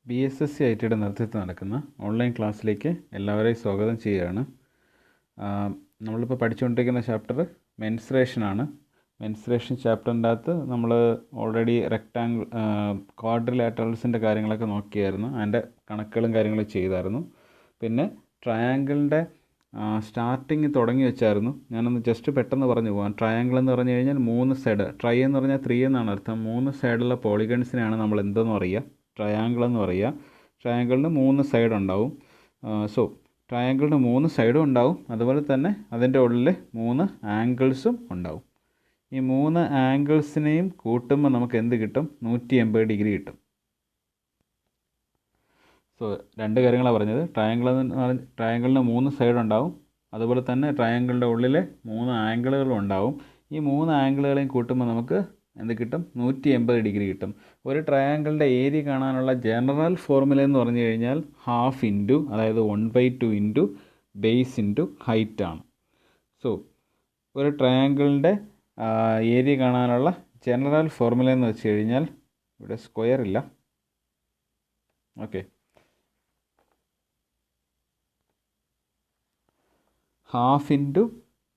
BSSC ഐടിയുടെ നേതൃത്വത്തിൽ നടക്കുന്ന online ക്ലാസ്സിലേക്ക് എല്ലാവരെയും സ്വാഗതം ചെയ്യുകയാണ്. നമ്മളിപ്പോൾ പഠിച്ചുകൊണ്ടിരിക്കുന്ന ചാപ്റ്റർ മെൻസ്ട്രേഷനാണ്. മെൻസ്ട്രേഷൻ ചാപ്റ്ററിൻ്റെ അകത്ത് നമ്മൾ ഓൾറെഡി ക്വാഡ്രിലാറ്ററൽസിൻ്റെ കാര്യങ്ങളൊക്കെ നോക്കിയായിരുന്നു. അതിൻ്റെ കണക്കുകളും കാര്യങ്ങളും ചെയ്തായിരുന്നു. പിന്നെ ട്രയാങ്കിളിൻ്റെ സ്റ്റാർട്ടിങ് തുടങ്ങി വെച്ചായിരുന്നു. ഞാനൊന്ന് ജസ്റ്റ് പെട്ടെന്ന് പറഞ്ഞു പോകാം. ട്രയാങ്കിൾ എന്ന് പറഞ്ഞു കഴിഞ്ഞാൽ 3 സൈഡ്, ട്രൈ എന്ന് പറഞ്ഞാൽ 3 എന്നാണ് അർത്ഥം. 3 സൈഡുള്ള പോളിഗൺസിനെയാണ് നമ്മൾ എന്തെന്ന് പറയുക, ട്രയാങ്കിൾ എന്ന് പറയുക. ട്രയാങ്കിളിന് 3 സൈഡ് ഉണ്ടാവും. ട്രയാങ്കിളിന് 3 സൈഡും ഉണ്ടാവും. അതുപോലെ തന്നെ അതിൻ്റെ ഉള്ളിൽ 3 ആംഗിൾസും ഉണ്ടാവും. ഈ 3 ആംഗിൾസിനെയും കൂട്ടുമ്പോൾ നമുക്ക് എന്ത് കിട്ടും? 180 ഡിഗ്രി കിട്ടും. രണ്ട് കാര്യങ്ങളാണ് പറഞ്ഞത്. ട്രയാങ്കിളിന് 3 സൈഡ് ഉണ്ടാവും. അതുപോലെ തന്നെ ട്രയാങ്കിളിൻ്റെ ഉള്ളിൽ 3 ആംഗിളുകളും ഉണ്ടാവും. ഈ 3 ആംഗിളുകളെയും കൂട്ടുമ്പോൾ നമുക്ക് എന്ത് കിട്ടും? 180 ഡിഗ്രി കിട്ടും. ഒരു ട്രയാങ്കിളിൻ്റെ ഏരിയ കാണാനുള്ള ജനറൽ ഫോർമുല എന്ന് പറഞ്ഞു കഴിഞ്ഞാൽ ഹാഫ് ഇൻറ്റു, അതായത് 1/2 ഇൻറ്റു ബേസ് ഇൻറ്റു ഹൈറ്റ് ആണ്. ഒരു ട്രയാങ്കിളിൻ്റെ ഏരിയ കാണാനുള്ള ജനറൽ ഫോർമുല എന്ന് വെച്ച് കഴിഞ്ഞാൽ, ഇവിടെ സ്ക്വയർ ഇല്ല, okay, half into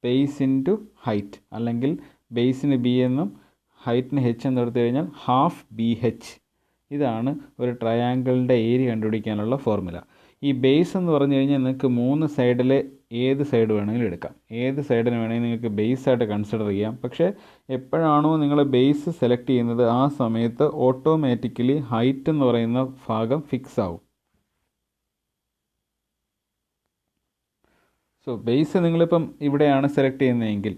base into height, അല്ലെങ്കിൽ ബേസിന് ബി എന്നും ഹൈറ്റിന് എച്ച് എന്ന് എടുത്തു കഴിഞ്ഞാൽ ഹാഫ് BH. ഇതാണ് ഒരു ട്രയാങ്കിളിൻ്റെ ഏരിയ കണ്ടുപിടിക്കാനുള്ള ഫോർമുല. ഈ ബേസ് എന്ന് പറഞ്ഞു കഴിഞ്ഞാൽ നിങ്ങൾക്ക് 3 സൈഡിൽ ഏത് സൈഡ് വേണമെങ്കിലും എടുക്കാം. ഏത് സൈഡിന് വേണമെങ്കിൽ നിങ്ങൾക്ക് ബേസായിട്ട് കൺസിഡർ ചെയ്യാം. പക്ഷേ എപ്പോഴാണോ നിങ്ങൾ ബേസ് സെലക്ട് ചെയ്യുന്നത് ആ സമയത്ത് ഓട്ടോമാറ്റിക്കലി ഹൈറ്റ് എന്ന് പറയുന്ന ഭാഗം ഫിക്സ് ആവും. ബേസ് നിങ്ങളിപ്പം ഇവിടെയാണ് സെലക്ട് ചെയ്യുന്നതെങ്കിൽ,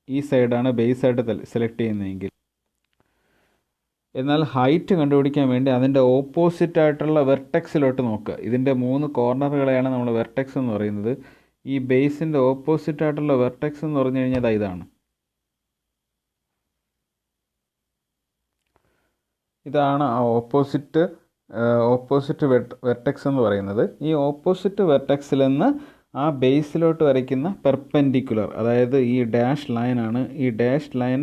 ഈ സൈഡാണ് ബേസായിട്ട് സെലക്ട് ചെയ്യുന്നതെങ്കിൽ, എന്നാൽ ഹൈറ്റ് കണ്ടുപിടിക്കാൻ വേണ്ടി അതിൻ്റെ ഓപ്പോസിറ്റായിട്ടുള്ള വെർട്ടെക്സിലോട്ട് നോക്കുക. ഇതിൻ്റെ 3 കോർണറുകളെയാണ് നമ്മൾ വെർട്ടെക്സ് എന്ന് പറയുന്നത്. ഈ ബേസിൻ്റെ ഓപ്പോസിറ്റായിട്ടുള്ള വെർട്ടെക്സ് എന്ന് പറഞ്ഞു കഴിഞ്ഞാൽ ഇതാണ്. ഇതാണ് ആ ഓപ്പോസിറ്റ് വെർട്ടെക്സ് എന്ന് പറയുന്നത്. ഈ ഓപ്പോസിറ്റ് വെർട്ടെക്സിൽ നിന്ന് ആ ബേസിലോട്ട് വരയ്ക്കുന്ന പെർപെൻഡിക്കുലർ, അതായത് ഈ ഡാഷ് ലൈനാണ്. ഈ ഡാഷ് ലൈൻ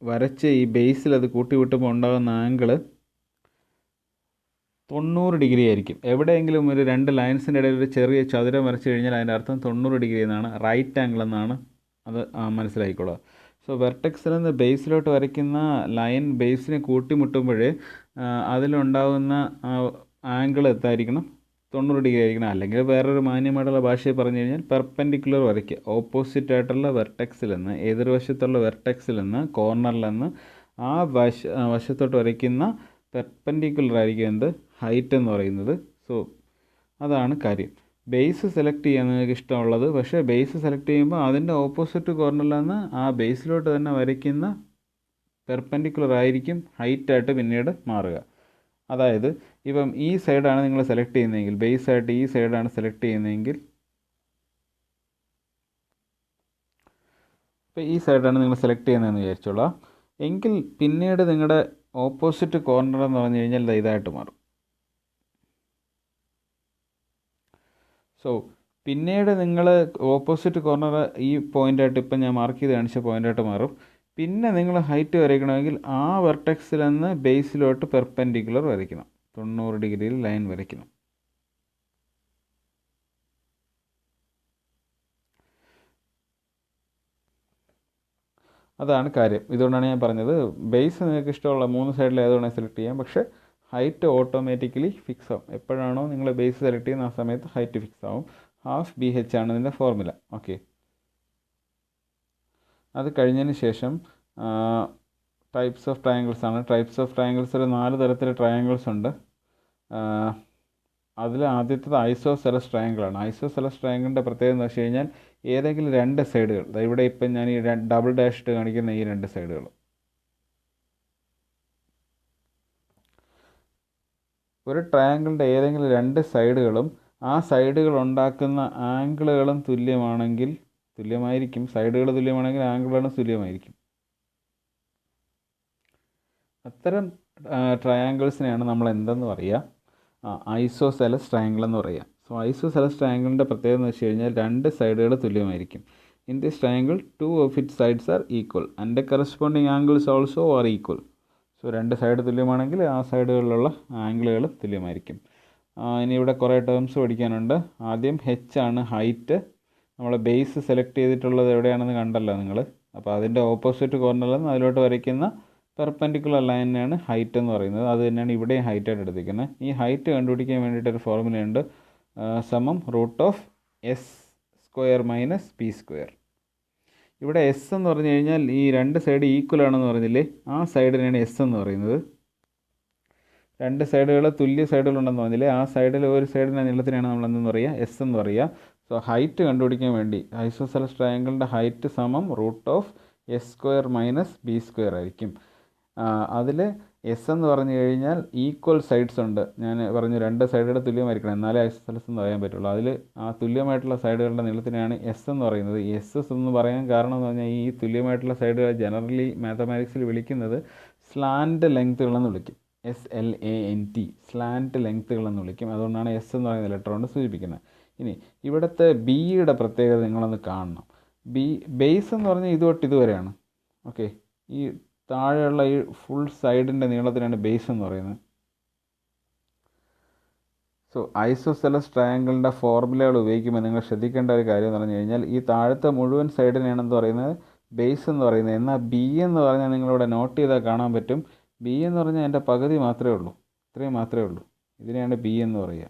വരച്ച് ഈ ബേസിൽ അത് കൂട്ടിവിട്ടുമ്പോൾ ഉണ്ടാകുന്ന ആംഗിൾ 90 ഡിഗ്രി ആയിരിക്കും. എവിടെയെങ്കിലും ഒരു 2 ലൈൻസിൻ്റെ ഇടയിൽ ഒരു ചെറിയ ചതുരം വരച്ച് കഴിഞ്ഞാൽ അതിൻ്റെ അർത്ഥം 90 ഡിഗ്രി എന്നാണ്, റൈറ്റ് ആംഗിൾ എന്നാണ് അത് മനസ്സിലായിക്കോളുക. വെർട്ടെക്സിൽ നിന്ന് ബേസിലോട്ട് വരയ്ക്കുന്ന ലൈൻ ബേസിനെ കൂട്ടിമുട്ടുമ്പോൾ അതിലുണ്ടാകുന്ന ആംഗിൾ എത്തായിരിക്കണം? 90 ഡിഗ്രി ആയിരിക്കണം. അല്ലെങ്കിൽ വേറൊരു മാന്യമായിട്ടുള്ള ഭാഷയിൽ പറഞ്ഞു കഴിഞ്ഞാൽ പെർപെൻഡിക്കുലർ വരയ്ക്കുക. ഓപ്പോസിറ്റ് ആയിട്ടുള്ള വെർട്ടെക്സിൽ നിന്ന്, എതിർവശത്തുള്ള വെർട്ടെക്സിൽ നിന്ന്, കോർണറിൽ നിന്ന് ആ വശത്തോട്ട് വരയ്ക്കുന്ന പെർപെൻഡിക്കുലർ ആയിരിക്കും എന്ത്? ഹൈറ്റ് എന്ന് പറയുന്നത്. അതാണ് കാര്യം. ബേസ് സെലക്ട് ചെയ്യാൻ നിങ്ങൾക്ക് ഇഷ്ടമുള്ളത്, പക്ഷേ ബേസ് സെലക്ട് ചെയ്യുമ്പോൾ അതിൻ്റെ ഓപ്പോസിറ്റ് കോർണറിൽ നിന്ന് ആ ബേസിലോട്ട് തന്നെ വരയ്ക്കുന്ന പെർപെൻഡിക്കുലർ ആയിരിക്കും ഹൈറ്റായിട്ട് പിന്നീട് മാറുക. അതായത് ഇപ്പം ഈ സൈഡാണ് നിങ്ങൾ സെലക്ട് ചെയ്യുന്നതെങ്കിൽ, ബേസായിട്ട് ഈ സൈഡാണ് സെലക്ട് ചെയ്യുന്നതെങ്കിൽ, ഇപ്പോൾ ഈ സൈഡാണ് നിങ്ങൾ സെലക്ട് ചെയ്യുന്നതെന്ന് വിചാരിച്ചോളാം. എങ്കിൽ പിന്നീട് നിങ്ങളുടെ ഓപ്പോസിറ്റ് കോർണർ എന്ന് പറഞ്ഞു കഴിഞ്ഞാൽ ഇതായിട്ട് മാറും. പിന്നീട് നിങ്ങൾ ഓപ്പോസിറ്റ് കോർണർ ഈ പോയിൻ്റായിട്ട്, ഇപ്പം ഞാൻ മാർക്ക് ചെയ്ത് കാണിച്ച പോയിൻ്റായിട്ട് മാറും. പിന്നെ നിങ്ങൾ ഹൈറ്റ് വരയ്ക്കണമെങ്കിൽ ആ വെർട്ടെക്സിൽ നിന്ന് ബേസിലോട്ട് പെർപെൻഡിക്കുലർ വരയ്ക്കണം. 90 ഡിഗ്രിയിൽ ലൈൻ വരയ്ക്കണം. അതാണ് കാര്യം. ഇതുകൊണ്ടാണ് ഞാൻ പറഞ്ഞത് ബേസ് നിങ്ങൾക്ക് ഇഷ്ടമുള്ള 3 സൈഡിൽ ഏതുവേണേൽ സെലക്ട് ചെയ്യാം, പക്ഷേ ഹൈറ്റ് ഓട്ടോമാറ്റിക്കലി ഫിക്സ് ആവും. എപ്പോഴാണോ നിങ്ങൾ ബേസ് സെലക്ട് ചെയ്യുന്ന ആ സമയത്ത് ഹൈറ്റ് ഫിക്സ് ആവും. ഹാഫ് BH ആണ് ഇതിൻ്റെ ഫോർമുല. ഓക്കെ, അത് കഴിഞ്ഞതിന് ശേഷം ടൈപ്സ് ഓഫ് ട്രയാങ്കിൾസ് ആണ്. ടൈപ്സ് ഓഫ് ട്രയാങ്കിൾസിൽ 4 തരത്തിലെ ട്രയാങ്കിൾസ് ഉണ്ട്. അതിൽ ആദ്യത്തേത് ഐസോസെലസ് ട്രയാങ്കിളാണ്. ഐസോസെലസ് ട്രയാങ്കിളിൻ്റെ പ്രത്യേകത എന്ന് വെച്ച് കഴിഞ്ഞാൽ ഏതെങ്കിലും 2 സൈഡുകൾ, ഇവിടെ ഇപ്പം ഞാൻ ഈ ഡബിൾ ഡാഷ് ഇട്ട് കാണിക്കുന്ന ഈ 2 സൈഡുകൾ, ഒരു ട്രയാങ്കിളിൻ്റെ ഏതെങ്കിലും 2 സൈഡുകളും ആ സൈഡുകൾ ഉണ്ടാക്കുന്ന ആംഗിളുകളും തുല്യമായിരിക്കും. സൈഡുകൾ തുല്യമാണെങ്കിൽ ആംഗിളുകളും തുല്യമായിരിക്കും. അത്തരം ട്രയാങ്കിൾസിനെയാണ് നമ്മൾ എന്തെന്ന് പറയുക? ഐസോസെലസ് ട്രയാങ്കിൾ എന്ന് പറയുക. ഐസോസെലസ് ട്രയാങ്കിളിൻ്റെ പ്രത്യേകത എന്ന് വെച്ച് കഴിഞ്ഞാൽ 2 സൈഡുകൾ തുല്യമായിരിക്കും. In this triangle 2 of its sides are equal and the corresponding angles also are equal. So രണ്ട് സൈഡ് തുല്യമാണെങ്കിൽ ആ സൈഡുകളിലുള്ള ആംഗിളുകൾ തുല്യമായിരിക്കും. ഇനി ഇവിടെ കുറേ ടേംസ് പഠിക്കാനുണ്ട്. ആദ്യം h ആണ് ഹൈറ്റ്. നമ്മൾ ബേസ് സെലക്ട് ചെയ്തിട്ടുള്ളത് എവിടെയാണെന്ന് കണ്ടല്ലോ നിങ്ങൾ. അപ്പോൾ അതിൻ്റെ ഓപ്പോസിറ്റ് കോർണറിൽ നിന്ന് അതിലോട്ട് വരയ്ക്കുന്ന പെർപെൻഡിക്കുലർ ലൈനിനാണ് ഹൈറ്റ് എന്ന് പറയുന്നത്. അത് തന്നെയാണ് ഇവിടെയും ഹൈറ്റായിട്ട് എടുത്തിരിക്കുന്നത്. ഈ ഹൈറ്റ് കണ്ടുപിടിക്കാൻ വേണ്ടിയിട്ടൊരു ഫോർമുലയുണ്ട്, സമം √(s² - p²). ഇവിടെ എസ് എന്ന് പറഞ്ഞു കഴിഞ്ഞാൽ ഈ രണ്ട് സൈഡ് ഈക്വൽ ആണെന്ന് പറഞ്ഞില്ലേ, ആ സൈഡിനാണ് എസ് എന്ന് പറയുന്നത്. രണ്ട് സൈഡുകൾ തുല്യ സൈഡുകളുണ്ടെന്ന് പറഞ്ഞില്ലേ, ആ സൈഡിൽ ഒരു സൈഡിൻ്റെ നീളത്തിനാണ് നമ്മൾ എന്തെന്ന് പറയുക, എസ് എന്ന് പറയുക. സോ ഹൈറ്റ് കണ്ടുപിടിക്കാൻ വേണ്ടി ഐസോസെലസ് ട്രയാങ്കിളിൻ്റെ ഹൈറ്റ് സമം √(s² - b² ആയിരിക്കും. അതിൽ എസ് എന്ന് പറഞ്ഞു കഴിഞ്ഞാൽ ഈക്വൽ സൈഡ്സ് ഉണ്ട്. ഞാൻ പറഞ്ഞു രണ്ട് സൈഡുകൾ തുല്യമായിരിക്കണം, എന്നാലേ ഐസോസെലസ് എന്ന് പറയാൻ പറ്റുള്ളൂ. അതിൽ ആ തുല്യമായിട്ടുള്ള സൈഡുകളുടെ നീളത്തിനാണ് എസ് എന്ന് പറയുന്നത്. എസ് എന്ന് പറയാൻ കാരണം എന്ന് പറഞ്ഞാൽ ഈ തുല്യമായിട്ടുള്ള സൈഡുകൾ ജനറലി മാത്തമാറ്റിക്സിൽ വിളിക്കുന്നത് സ്ലാൻറ്റ് ലെങ്ത്തുകളെന്ന് വിളിക്കും. SLANT, സ്ലാൻറ്റ് ലെങ്ത്തുകളെന്ന് വിളിക്കും. അതുകൊണ്ടാണ് എസ് എന്ന് പറയുന്ന ലെറ്റർ കൊണ്ട് സൂചിപ്പിക്കുന്നത്. ഇനി ഇവിടുത്തെ ബിയുടെ പ്രത്യേകത നിങ്ങളൊന്ന് കാണണം. ബേസ് എന്ന് പറഞ്ഞാൽ ഇതുതൊട്ട് ഇതുവരെയാണ്. ഓക്കെ, ഈ താഴെയുള്ള ഈ ഫുൾ സൈഡിൻ്റെ നീളത്തിനാണ് ബേസ് എന്ന് പറയുന്നത്. സോ ഐസോസെലസ് ട്രയാങ്കിളിൻ്റെ ഫോർമുലകൾ ഉപയോഗിക്കുമ്പോൾ നിങ്ങൾ ശ്രദ്ധിക്കേണ്ട ഒരു കാര്യം എന്ന് പറഞ്ഞു കഴിഞ്ഞാൽ ഈ താഴത്തെ മുഴുവൻ സൈഡിനെയാണ് എന്ത് പറയുന്നത്, ബേസ് എന്ന് പറയുന്നത്. എന്നാൽ ബി എന്ന് പറഞ്ഞാൽ നിങ്ങളിവിടെ നോട്ട് ചെയ്താൽ കാണാൻ പറ്റും, ബി എന്ന് പറഞ്ഞാൽ അതിൻ്റെ പകുതി മാത്രമേ ഉള്ളൂ, ഇത്രയും മാത്രമേ ഉള്ളൂ. ഇതിനെയാണ് ബി എന്ന് പറയുക.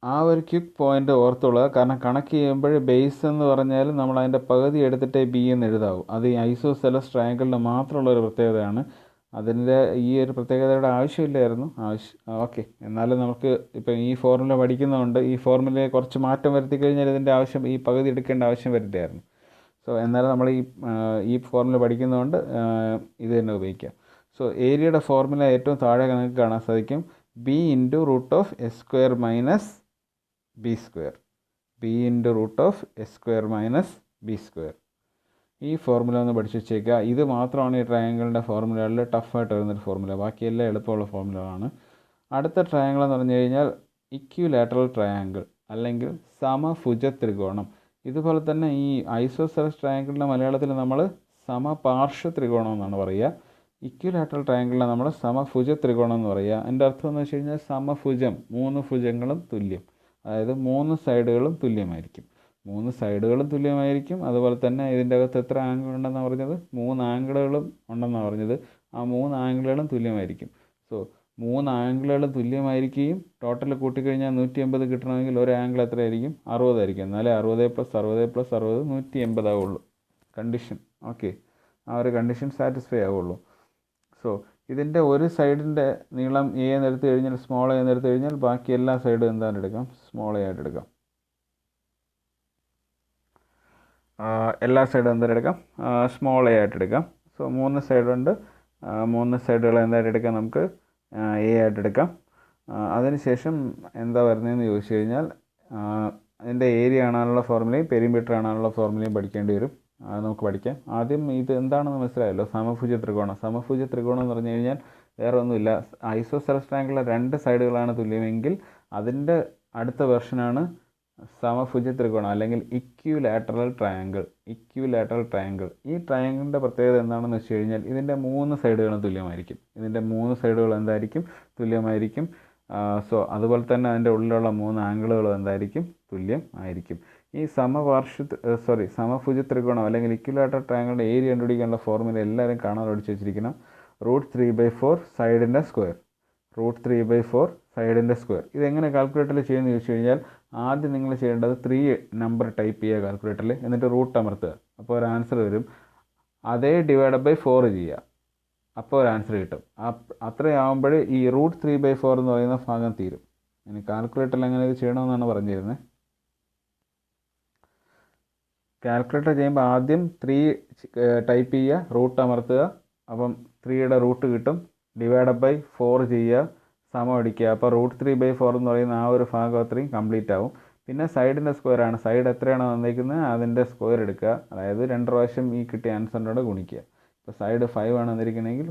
ആ ഒരു ക്വിക്ക് പോയിൻ്റ് ഓർത്തുകൊള്ളുക. കാരണം കണക്ക് ചെയ്യുമ്പോൾ ബേസ് എന്ന് പറഞ്ഞാൽ നമ്മൾ അതിൻ്റെ പകുതി എടുത്തിട്ടേ ബി എന്ന് എഴുതാവൂ. അത് ഈ ഐസോസെലസ് ട്രയാങ്കിളിന് മാത്രമുള്ളൊരു പ്രത്യേകതയാണ്. അതിൻ്റെ ഈ ഒരു പ്രത്യേകതയുടെ ആവശ്യമില്ലായിരുന്നു. ഓക്കെ, എന്നാലും നമുക്ക് ഇപ്പം ഈ ഫോർമുല പഠിക്കുന്നതുകൊണ്ട് ഈ ഫോർമുലയെ കുറച്ച് മാറ്റം വരുത്തി കഴിഞ്ഞാൽ ഇതിൻ്റെ ആവശ്യം, ഈ പകുതി എടുക്കേണ്ട ആവശ്യം വരില്ലായിരുന്നു. സോ എന്നാലും നമ്മൾ ഈ ഫോർമുല പഠിക്കുന്നതുകൊണ്ട് ഇത് തന്നെ ഉപയോഗിക്കാം. സോ ഏരിയയുടെ ഫോർമുല ഏറ്റവും താഴെ നിങ്ങൾക്ക് കാണാൻ സാധിക്കും, b × √(s² - b²). b × √(s² - b²). ഈ ഫോർമുല ഒന്ന് പഠിച്ചു വെച്ചേക്കുക. ഇത് മാത്രമാണ് ഈ ട്രയാങ്കിളിൻ്റെ ഫോർമുലകളിൽ ടഫായിട്ട് വരുന്നൊരു ഫോർമുല. ബാക്കിയെല്ലാം എളുപ്പമുള്ള ഫോർമുലകളാണ്. അടുത്ത ട്രയാങ്കിൾ എന്ന് പറഞ്ഞു കഴിഞ്ഞാൽ ഇക്വിലാറ്ററൽ ട്രയാങ്കിൾ അല്ലെങ്കിൽ സമഭുജ ത്രികോണം. ഇതുപോലെ തന്നെ ഈ ഐസോസെലസ് ട്രയാങ്കിളിൻ്റെ മലയാളത്തിൽ നമ്മൾ സമപാർശ്വ ത്രികോണം എന്നാണ് പറയുക. ഇക്വിലാറ്ററൽ ട്രയാങ്കിളിനെ നമ്മൾ സമഭുജ ത്രികോണം എന്ന് പറയുക. എൻ്റെ അർത്ഥം എന്ന് വെച്ച് കഴിഞ്ഞാൽ സമഭുജം, മൂന്ന് ഭുജങ്ങളും തുല്യം, അതായത് മൂന്ന് സൈഡുകളും തുല്യമായിരിക്കും. മൂന്ന് സൈഡുകളും തുല്യമായിരിക്കും. അതുപോലെ തന്നെ ഇതിൻ്റെ അകത്ത് എത്ര ആംഗിൾ ഉണ്ടെന്നാണ് പറഞ്ഞത്, 3 ആംഗിളുകളും ഉണ്ടെന്നാണ് പറഞ്ഞത്. ആ 3 ആംഗിളുകളും തുല്യമായിരിക്കും. സോ 3 ആംഗിളുകളും തുല്യമായിരിക്കുകയും ടോട്ടൽ കൂട്ടിക്കഴിഞ്ഞാൽ 180 കിട്ടണമെങ്കിൽ ഒരു ആംഗിൾ എത്രയായിരിക്കും, 60 ആയിരിക്കും. എന്നാലേ 60 + 60 + 60 180 ആവുള്ളൂ. കണ്ടീഷൻ ഓക്കെ, ആ ഒരു കണ്ടീഷൻ സാറ്റിസ്ഫൈ ആവുള്ളൂ. സോ ഇതിൻ്റെ ഒരു സൈഡിൻ്റെ നീളം എ എന്ന് എടുത്തു കഴിഞ്ഞാൽ, സ്മോൾ എ എന്ന് എടുത്തു കഴിഞ്ഞാൽ ബാക്കി എല്ലാ സൈഡും എന്താണ് എടുക്കാം, സ്മോൾ എ ആയിട്ട് എടുക്കാം. എല്ലാ സൈഡും എന്തായാലും എടുക്കാം, സ്മോൾ എ ആയിട്ട് എടുക്കാം. സോ 3 സൈഡുണ്ട്, 3 സൈഡുകൾ എന്തായിട്ട് എടുക്കാം, നമുക്ക് എ ആയിട്ട് എടുക്കാം. അതിനുശേഷം എന്താ വരുന്നതെന്ന് ചോദിച്ചു കഴിഞ്ഞാൽ അതിൻ്റെ ഏരിയ കാണാനുള്ള ഫോർമുലയും പെരിമീറ്റർ കാണാനുള്ള ഫോർമുലയും പഠിക്കേണ്ടി വരും. അത് നമുക്ക് പഠിക്കാം. ആദ്യം ഇത് എന്താണെന്ന് മനസ്സിലായല്ലോ, സമഭുജ ത്രികോണം. സമഭുജ ത്രികോണം എന്ന് പറഞ്ഞു കഴിഞ്ഞാൽ വേറെ ഒന്നുമില്ല, ഐസോസെലസ് ട്രയാങ്കിളിലെ രണ്ട് സൈഡുകളാണ് തുല്യമെങ്കിൽ അതിൻ്റെ അടുത്ത വെർഷനാണ് സമഭുജ ത്രികോണം അല്ലെങ്കിൽ ഇക്വിലാറ്ററൽ ട്രയാങ്കിൾ. ഇക്വിലാറ്ററൽ ട്രയാങ്കിൾ, ഈ ട്രയാങ്കിളിൻ്റെ പ്രത്യേകത എന്താണെന്ന് വെച്ച് കഴിഞ്ഞാൽ ഇതിൻ്റെ 3 സൈഡുകളും തുല്യമായിരിക്കും. ഇതിൻ്റെ 3 സൈഡുകളും എന്തായിരിക്കും, തുല്യമായിരിക്കും. സോ അതുപോലെ തന്നെ അതിൻ്റെ ഉള്ളിലുള്ള 3 ആംഗിളുകളും എന്തായിരിക്കും, തുല്യം ആയിരിക്കും. ഈ സമഭുജ ത്രികോണം അല്ലെങ്കിൽ ഇക്വിലാറ്ററൽ ട്രയാങ്കിളിൻ്റെ ഏരിയ കണ്ടുപിടിക്കാനുള്ള ഫോർമുല എല്ലാവരും കാണാൻ പഠിച്ചു വെച്ചിരിക്കണം. √3/4 സൈഡിൻ്റെ സ്ക്വയർ. √3/4 സൈഡിൻ്റെ സ്ക്വയർ. ഇതെങ്ങനെ കാൽക്കുലേറ്ററിൽ ചെയ്യുമെന്ന് ചോദിച്ചു കഴിഞ്ഞാൽ ആദ്യം നിങ്ങൾ ചെയ്യേണ്ടത് 3 നമ്പർ ടൈപ്പ് ചെയ്യുക കാൽക്കുലേറ്ററിൽ, എന്നിട്ട് റൂട്ട് അമർത്തുക, അപ്പോൾ ഒരു ആൻസർ വരും. അതേ /4 ചെയ്യുക, അപ്പോൾ ഒരു ആൻസർ കിട്ടും. അത്രയാകുമ്പോൾ ഈ √3/4 എന്ന് പറയുന്ന ഭാഗം തീരും. ഇനി കാൽക്കുലേറ്ററിൽ എങ്ങനെ ഇത് ചെയ്യണമെന്നാണ് പറഞ്ഞിരുന്നത്. കാൽക്കുലേറ്റർ ചെയ്യുമ്പോൾ ആദ്യം 3 ടൈപ്പ് ചെയ്യുക, റൂട്ട് അമർത്തുക, അപ്പം 3യുടെ റൂട്ട് കിട്ടും, /4 ചെയ്യുക, സമം അടിക്കുക. അപ്പോൾ √3/4 എന്ന് പറയുന്ന ആ ഒരു ഭാഗം അത്രയും കംപ്ലീറ്റ് ആവും. പിന്നെ സൈഡിൻ്റെ സ്ക്വയറാണ്, സൈഡ് എത്രയാണോ വന്നിരിക്കുന്നത് അതിൻ്റെ സ്ക്വയർ എടുക്കുക, അതായത് 2 പ്രാവശ്യം ഈ കിട്ടിയ ആൻസറിനോട് ഗുണിക്കുക. ഇപ്പോൾ സൈഡ് 5 ആണ് വന്നിരിക്കുന്നതെങ്കിൽ